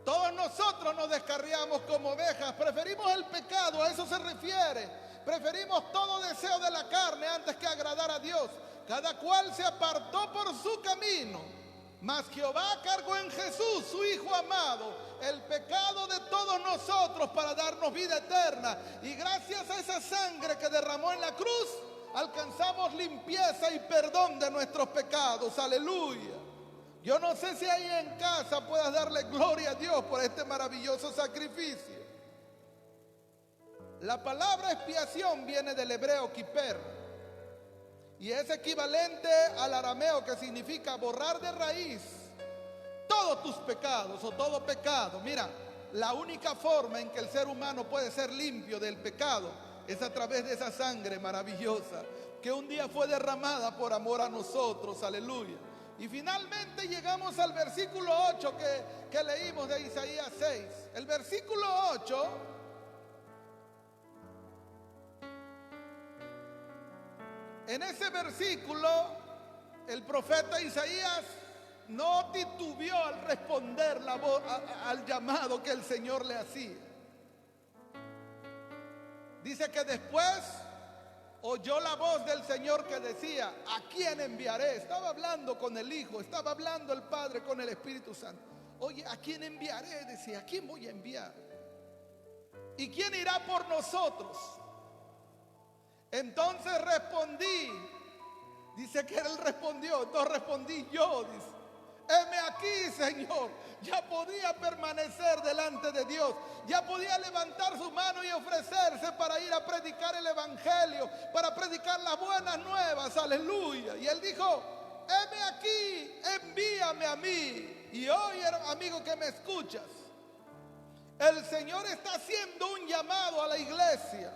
Todos nosotros nos descarriamos como ovejas, preferimos el pecado, a eso se refiere. Preferimos todo deseo de la carne antes que agradar a Dios. Cada cual se apartó por su camino, mas Jehová cargó en Jesús, su Hijo amado, el pecado de todos nosotros para darnos vida eterna. Y gracias a esa sangre que derramó en la cruz, alcanzamos limpieza y perdón de nuestros pecados. Aleluya. Yo no sé si ahí en casa puedas darle gloria a Dios por este maravilloso sacrificio. La palabra expiación viene del hebreo kiper, y es equivalente al arameo, que significa borrar de raíz todos tus pecados o todo pecado. Mira, la única forma en que el ser humano puede ser limpio del pecado es a través de esa sangre maravillosa que un día fue derramada por amor a nosotros. Aleluya. Y finalmente llegamos al versículo 8 que leímos de Isaías 6. El versículo 8 en ese versículo el profeta Isaías no titubeó al responder al llamado que el Señor le hacía. Dice que después oyó la voz del Señor que decía: ¿a quién enviaré? Estaba hablando con el Hijo, estaba hablando el Padre con el Espíritu Santo. Oye, ¿a quién enviaré? Decía, ¿a quién voy a enviar? ¿Y quién irá por nosotros? Entonces respondí. Dice que él respondió, entonces respondí yo, dice: heme aquí, Señor. Ya podía permanecer delante de Dios, ya podía levantar su mano y ofrecerse para ir a predicar el evangelio, para predicar las buenas nuevas, aleluya. Y él dijo: heme aquí, envíame a mí. Y hoy, amigo que me escuchas, el Señor está haciendo un llamado a la iglesia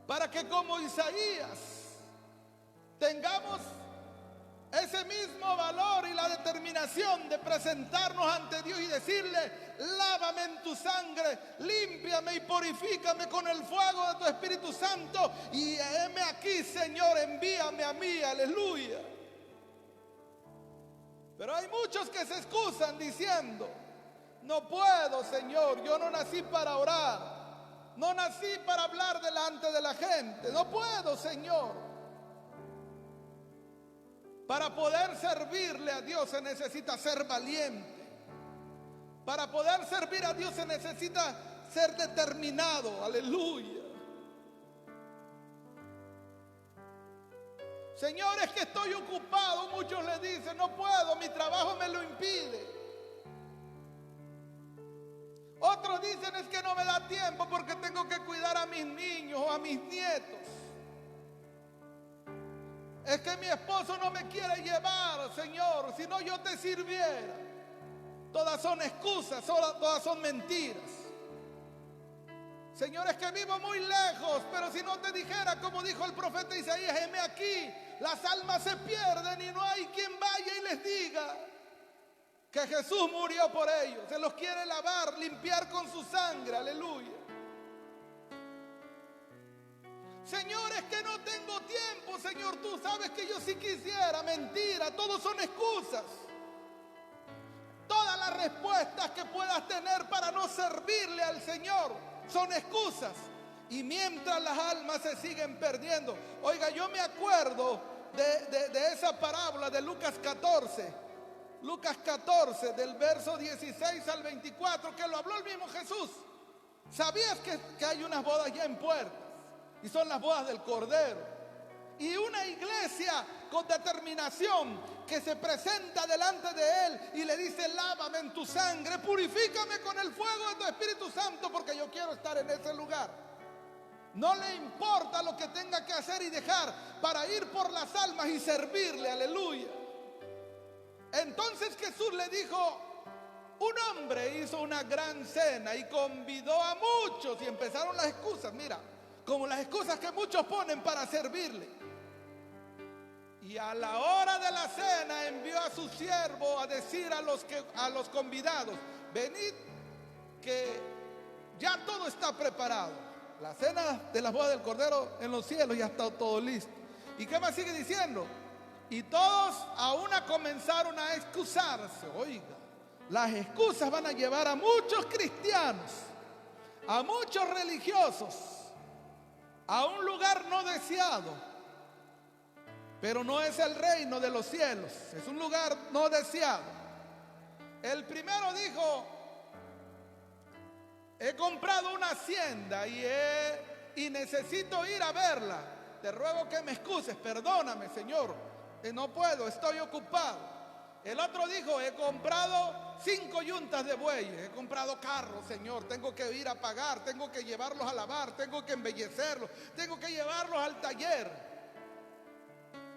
para que, como Isaías, tengamos ese mismo valor y la determinación de presentarnos ante Dios y decirle: lávame en tu sangre, límpiame y purifícame con el fuego de tu Espíritu Santo, y heme aquí, Señor, envíame a mí, aleluya. Pero hay muchos que se excusan diciendo: no puedo, Señor, yo no nací para orar, no nací para hablar delante de la gente, no puedo, Señor. Para poder servirle a Dios se necesita ser valiente. Para poder servir a Dios se necesita ser determinado. Aleluya. Señor, es que estoy ocupado. Muchos le dicen: no puedo, mi trabajo me lo impide. Otros dicen: es que no me da tiempo porque tengo que cuidar a mis niños o a mis nietos. Es que mi esposo no me quiere llevar, Señor, si no yo te sirviera. Todas son excusas, todas son mentiras. Señor, es que vivo muy lejos, pero si no te dijera, como dijo el profeta Isaías: heme aquí, las almas se pierden y no hay quien vaya y les diga que Jesús murió por ellos. Se los quiere lavar, limpiar con su sangre, aleluya. Señor, es que no tengo tiempo, Señor, tú sabes que yo sí quisiera. Mentira, todos son excusas. Todas las respuestas que puedas tener para no servirle al Señor son excusas. Y mientras las almas se siguen perdiendo. Oiga, yo me acuerdo de esa parábola de Lucas 14. Lucas 14, del verso 16 al 24, que lo habló el mismo Jesús. ¿Sabías que hay unas bodas ya en puertas? Y son las bodas del Cordero. Y una iglesia con determinación que se presenta delante de Él y le dice: lávame en tu sangre, purifícame con el fuego de tu Espíritu Santo, porque yo quiero estar en ese lugar. No le importa lo que tenga que hacer y dejar para ir por las almas y servirle, aleluya. Entonces Jesús le dijo: un hombre hizo una gran cena y convidó a muchos, y empezaron las excusas, mira, como las excusas que muchos ponen para servirle. Y a la hora de la cena envió a su siervo a decir a los convidados: venid, que ya todo está preparado. La cena de las bodas del Cordero en los cielos ya está todo listo. ¿Y qué más sigue diciendo? Y todos a una comenzaron a excusarse. Oiga, las excusas van a llevar a muchos cristianos, a muchos religiosos, a un lugar no deseado. Pero no es el reino de los cielos, es un lugar no deseado. El primero dijo: he comprado una hacienda y necesito ir a verla. Te ruego que me excuses, perdóname, Señor, no puedo, estoy ocupado. El otro dijo: he comprado 5 yuntas de bueyes, he comprado carros, Señor, tengo que ir a pagar, tengo que llevarlos a lavar, tengo que embellecerlos, tengo que llevarlos al taller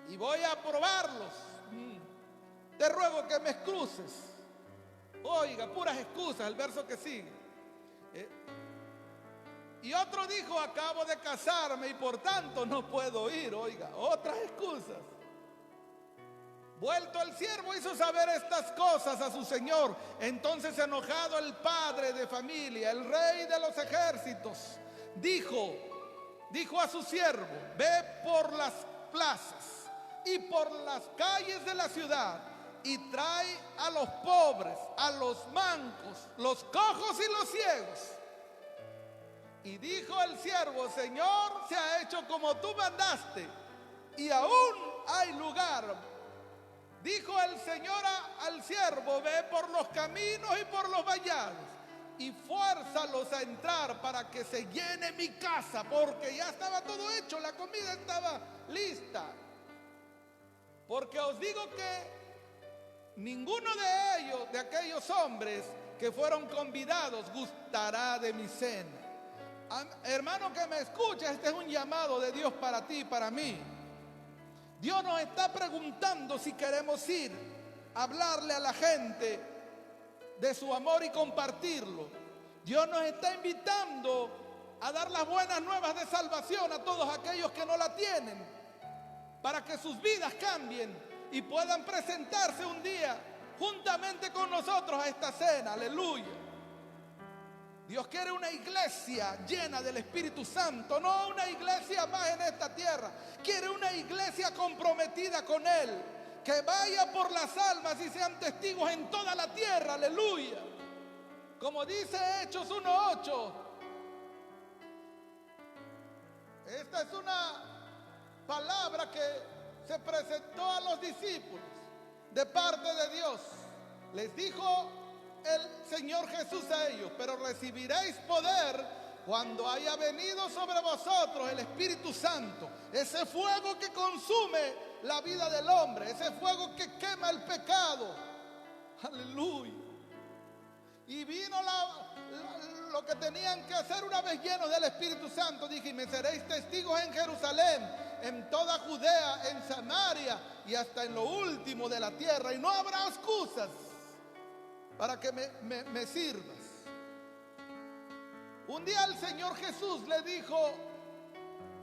y voy a probarlos. Te ruego que me excuses. Oiga, puras excusas, el verso que sigue. Y otro dijo: acabo de casarme y por tanto no puedo ir. Oiga, otras excusas. Vuelto el siervo hizo saber estas cosas a su señor. Entonces, enojado el padre de familia, el rey de los ejércitos, dijo a su siervo: ve por las plazas y por las calles de la ciudad y trae a los pobres, a los mancos, los cojos y los ciegos. Y dijo el siervo: Señor, se ha hecho como tú mandaste y aún hay lugar. Dijo el Señor al siervo: ve por los caminos y por los vallados y fuérzalos a entrar para que se llene mi casa, porque ya estaba todo hecho, la comida estaba lista. Porque os digo que ninguno de ellos, de aquellos hombres que fueron convidados, gustará de mi cena. Hermano que me escucha, este es un llamado de Dios para ti y para mí. Dios nos está preguntando si queremos ir a hablarle a la gente de su amor y compartirlo. Dios nos está invitando a dar las buenas nuevas de salvación a todos aquellos que no la tienen, para que sus vidas cambien y puedan presentarse un día juntamente con nosotros a esta cena. Aleluya. Dios quiere una iglesia llena del Espíritu Santo, no una iglesia más en esta tierra. Quiere una iglesia comprometida con Él, que vaya por las almas y sean testigos en toda la tierra. Aleluya. Como dice Hechos 1:8, esta es una palabra que se presentó a los discípulos de parte de Dios. Les dijo el Señor Jesús a ellos: pero recibiréis poder cuando haya venido sobre vosotros el Espíritu Santo. Ese fuego que consume la vida del hombre, ese fuego que quema el pecado. Aleluya. Y vino lo que tenían que hacer una vez llenos del Espíritu Santo. Dije: y me seréis testigos en Jerusalén, en toda Judea, en Samaria y hasta en lo último de la tierra. Y no habrá excusas para que me sirvas. Un día el Señor Jesús le dijo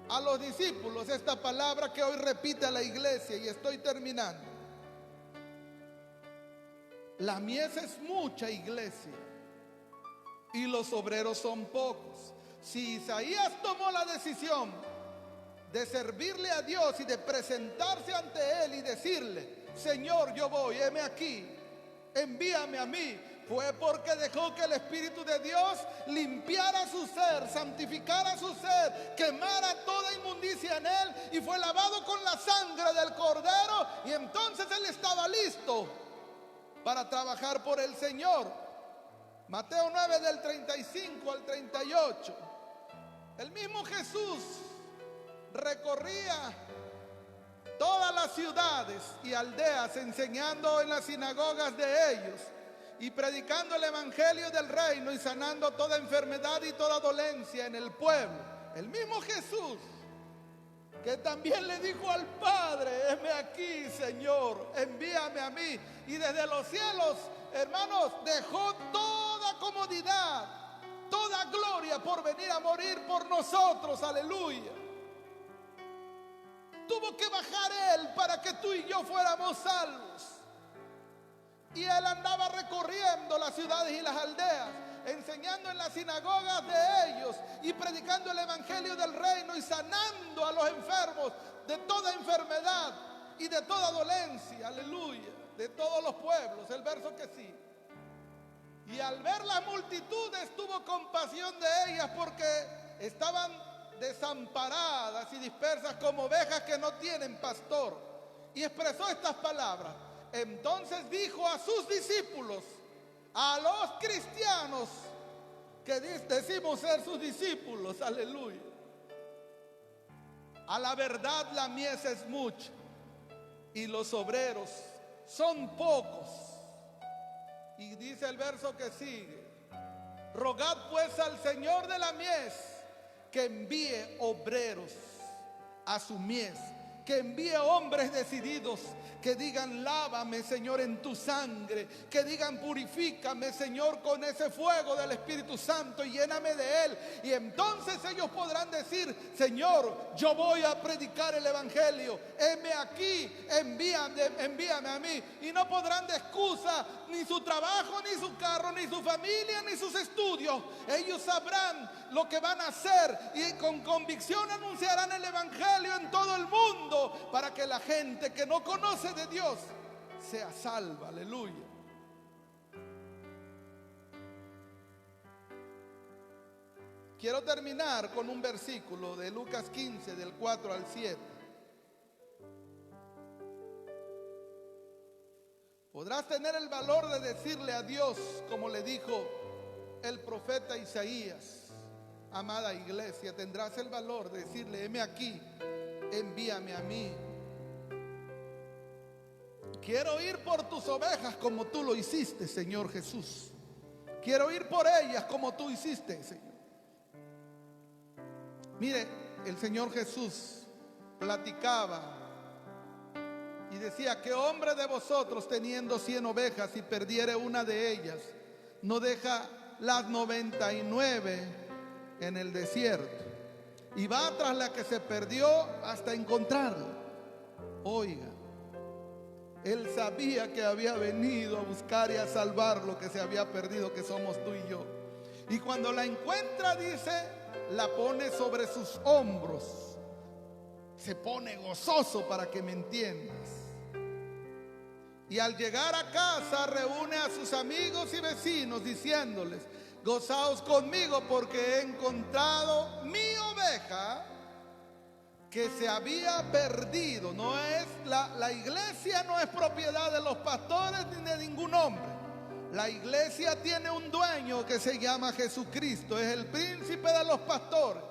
a los discípulos esta palabra que hoy repite a la iglesia, y estoy terminando: la mies es mucha, iglesia, y los obreros son pocos. Si Isaías tomó la decisión de servirle a Dios y de presentarse ante Él y decirle: Señor, yo voy, heme aquí, envíame a mí, fue porque dejó que el Espíritu de Dios limpiara su ser, santificara su ser, quemara toda inmundicia en él, y fue lavado con la sangre del Cordero, y entonces él estaba listo para trabajar por el Señor. Mateo 9 del 35 al 38. El mismo Jesús recorría todas las ciudades y aldeas, enseñando en las sinagogas de ellos y predicando el evangelio del reino y sanando toda enfermedad y toda dolencia en el pueblo. El mismo Jesús que también le dijo al Padre: heme aquí, Señor, envíame a mí. Y desde los cielos, hermanos, dejó toda comodidad, toda gloria por venir a morir por nosotros. Aleluya. Tuvo que bajar Él para que tú y yo fuéramos salvos. Y Él andaba recorriendo las ciudades y las aldeas, enseñando en las sinagogas de ellos y predicando el evangelio del reino y sanando a los enfermos de toda enfermedad y de toda dolencia. Aleluya. De todos los pueblos. El verso que sí. Y al ver las multitudes tuvo compasión de ellas, porque estaban desamparadas y dispersas como ovejas que no tienen pastor. Y expresó estas palabras: entonces dijo a sus discípulos, a los cristianos que decimos ser sus discípulos, aleluya: a la verdad la mies es mucha y los obreros son pocos. Y dice el verso que sigue: rogad pues al Señor de la mies que envíe obreros a su mies, que envíe hombres decididos, que digan: lávame, Señor, en tu sangre, que digan: purifícame, Señor, con ese fuego del Espíritu Santo y lléname de él. Y entonces ellos podrán decir: Señor, yo voy a predicar el evangelio, heme aquí, envíame a mí. Y no podrán de excusa ni su trabajo, ni su carro, ni su familia, ni sus estudios. Ellos sabrán lo que van a hacer y con convicción anunciarán el evangelio en todo el mundo, para que la gente que no conoce de Dios sea salva. Aleluya. Quiero terminar con un versículo de Lucas 15 del 4 al 7. Podrás tener el valor de decirle a Dios, como le dijo el profeta Isaías: amada iglesia, tendrás el valor de decirle: heme aquí, envíame a mí. Quiero ir por tus ovejas como tú lo hiciste, Señor Jesús. Quiero ir por ellas como tú hiciste, Señor. Mire, el Señor Jesús platicaba y decía: ¿qué hombre de vosotros, teniendo 100 ovejas, y perdiere una de ellas, no deja las 99 en el desierto y va tras la que se perdió hasta encontrarla? Oiga, Él sabía que había venido a buscar y a salvar lo que se había perdido, que somos tú y yo. Y cuando la encuentra, dice, la pone sobre sus hombros. Se pone gozoso, para que me entiendas. Y al llegar a casa reúne a sus amigos y vecinos diciéndoles: gozaos conmigo porque he encontrado mi oveja que se había perdido. No es la iglesia no es propiedad de los pastores ni de ningún hombre. La iglesia tiene un dueño que se llama Jesucristo, es el príncipe de los pastores.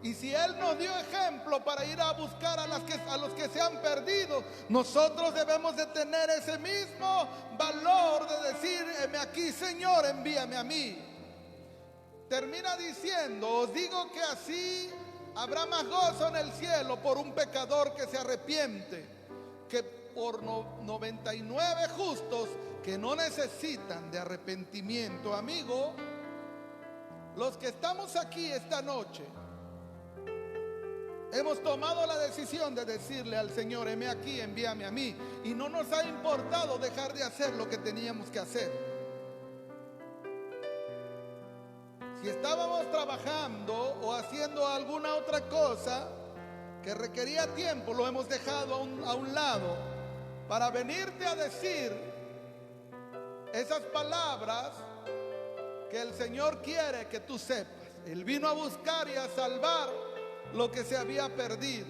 Y si Él nos dio ejemplo para ir a buscar a los que se han perdido, nosotros debemos de tener ese mismo valor de decir: heme aquí, Señor, envíame a mí. Termina diciendo: os digo que así habrá más gozo en el cielo por un pecador que se arrepiente, que por 99 justos que no necesitan de arrepentimiento. Amigo, los que estamos aquí esta noche hemos tomado la decisión de decirle al Señor: heme aquí, envíame a mí. Y no nos ha importado dejar de hacer lo que teníamos que hacer. Si estábamos trabajando o haciendo alguna otra cosa que requería tiempo, lo hemos dejado a un lado para venirte a decir esas palabras que el Señor quiere que tú sepas. Él vino a buscar y a salvar lo que se había perdido.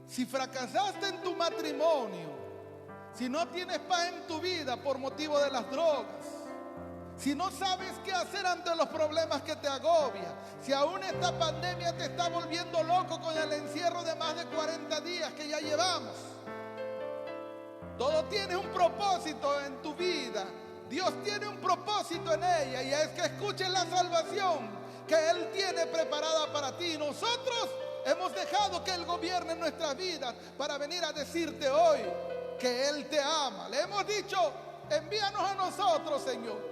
Si fracasaste en tu matrimonio, si no tienes paz en tu vida por motivo de las drogas, si no sabes qué hacer ante los problemas que te agobian, si aún esta pandemia te está volviendo loco con el encierro de más de 40 días que ya llevamos, todo tiene un propósito en tu vida. Dios tiene un propósito en ella, y es que escuches la salvación que Él tiene preparada para ti. Nosotros hemos dejado que Él gobierne nuestras vidas para venir a decirte hoy que Él te ama. Le hemos dicho: envíanos a nosotros, Señor.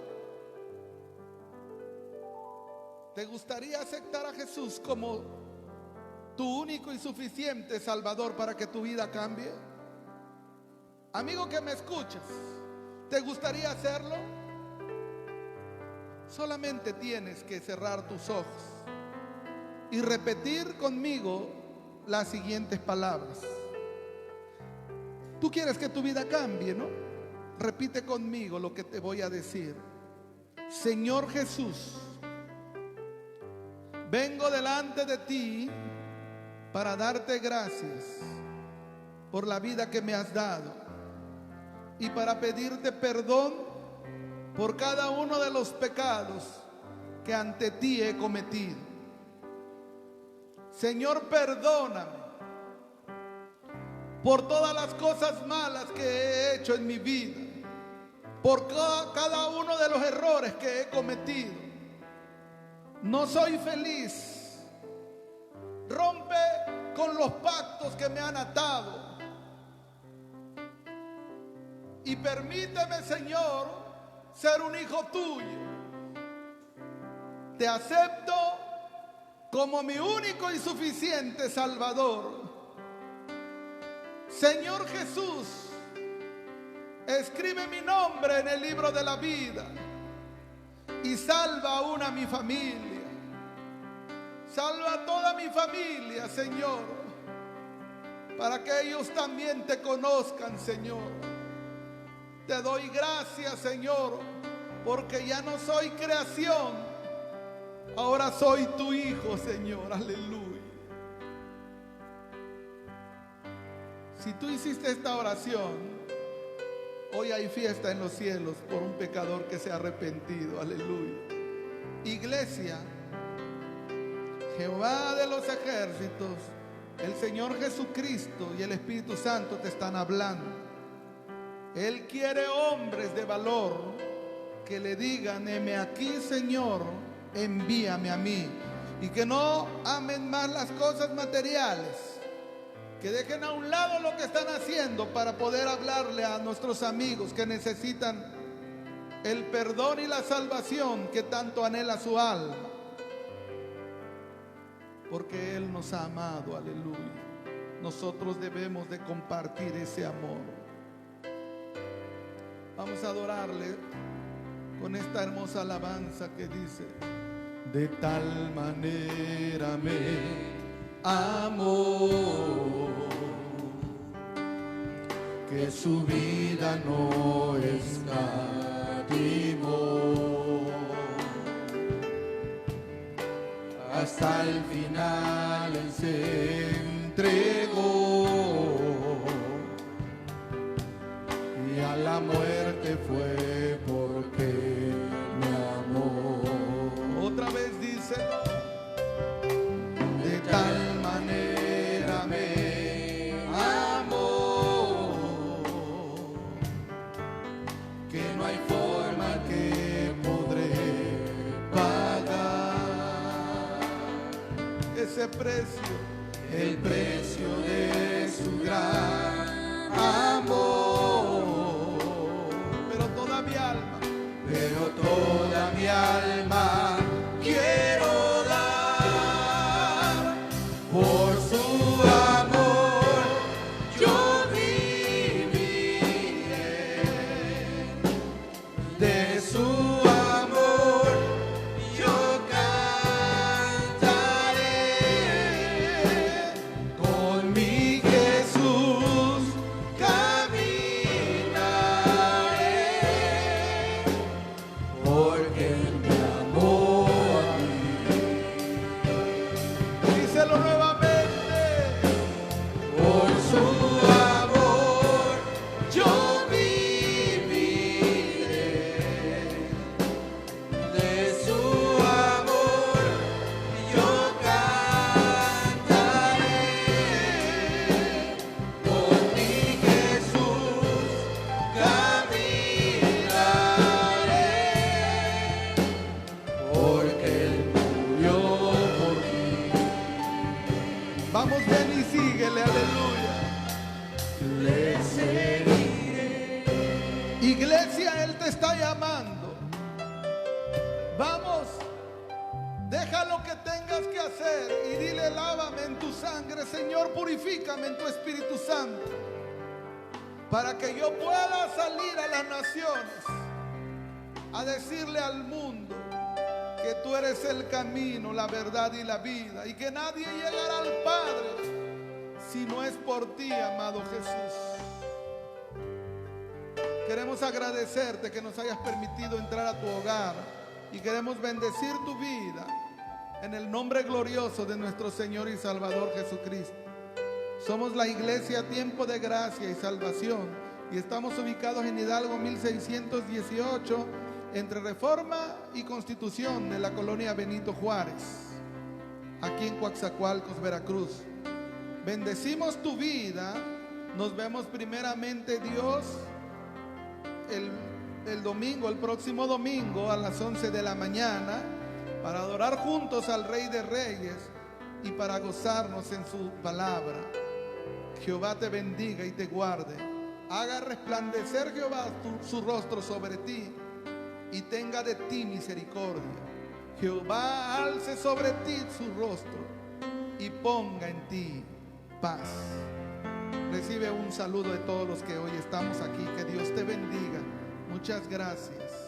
¿Te gustaría aceptar a Jesús como tu único y suficiente Salvador para que tu vida cambie? Amigo que me escuchas, ¿te gustaría hacerlo? Solamente tienes que cerrar tus ojos y repetir conmigo las siguientes palabras. Tú quieres que tu vida cambie, ¿no? Repite conmigo lo que te voy a decir. Señor Jesús, vengo delante de ti para darte gracias por la vida que me has dado y para pedirte perdón por cada uno de los pecados que ante ti he cometido. Señor, perdóname por todas las cosas malas que he hecho en mi vida, por cada uno de los errores que he cometido. No soy feliz. Rompe con los pactos que me han atado. Y permíteme, Señor, ser un hijo tuyo. Te acepto como mi único y suficiente Salvador. Señor Jesús, escribe mi nombre en el libro de la vida y salva aún a mi familia. Salva a toda mi familia, Señor, para que ellos también te conozcan, Señor. Te doy gracias, Señor, porque ya no soy creación, ahora soy tu hijo, Señor. Aleluya. Si tú hiciste esta oración, hoy hay fiesta en los cielos por un pecador que se ha arrepentido. Aleluya. Iglesia, Jehová de los ejércitos, el Señor Jesucristo y el Espíritu Santo te están hablando. Él quiere hombres de valor que le digan: heme aquí, Señor, envíame a mí. Y que no amen más las cosas materiales, que dejen a un lado lo que están haciendo para poder hablarle a nuestros amigos que necesitan el perdón y la salvación que tanto anhela su alma, porque Él nos ha amado. Aleluya. Nosotros debemos de compartir ese amor. Vamos a adorarle con esta hermosa alabanza que dice: de tal manera me amó que su vida no escatimó, hasta el final Él se entregó y a la muerte fue porque me amó. Otra vez dice: de tal manera me amó que no hay forma que podré pagar ese precio, el precio de su gran amor. Pero toda mi alma quiero dar por su amor. Yo viviré de su amor, yo cantaré con mi Jesús, caminaré, porque Él me amó a mí. Díselo nuevamente: por su amor yo viviré, de su amor yo cantaré, con mi Jesús caminaré, porque Él murió por mí. Vamos, ven y síguele, aleluya. Le seguiré. Iglesia, Él te está llamando. Vamos, deja lo que tengas que hacer y dile: lávame en tu sangre, Señor, purifícame en tu Espíritu Santo, para que yo pueda salir a las naciones a decirle al mundo que tú eres el camino, la verdad y la vida, y que nadie llegará al Padre si no es por ti, amado Jesús. Queremos agradecerte que nos hayas permitido entrar a tu hogar y queremos bendecir tu vida en el nombre glorioso de nuestro Señor y Salvador Jesucristo. Somos la iglesia Tiempo de Gracia y Salvación y estamos ubicados en Hidalgo 1618, entre Reforma y Constitución, de la colonia Benito Juárez, aquí en Coatzacoalcos, Veracruz. Bendecimos tu vida. Nos vemos primeramente, Dios, el domingo, el próximo domingo a las 11 de la mañana, para adorar juntos al Rey de Reyes y para gozarnos en su palabra. Jehová te bendiga y te guarde. Haga resplandecer Jehová su rostro sobre ti y tenga de ti misericordia. Jehová alce sobre ti su rostro y ponga en ti paz. Recibe un saludo de todos los que hoy estamos aquí. Que Dios te bendiga. Muchas gracias.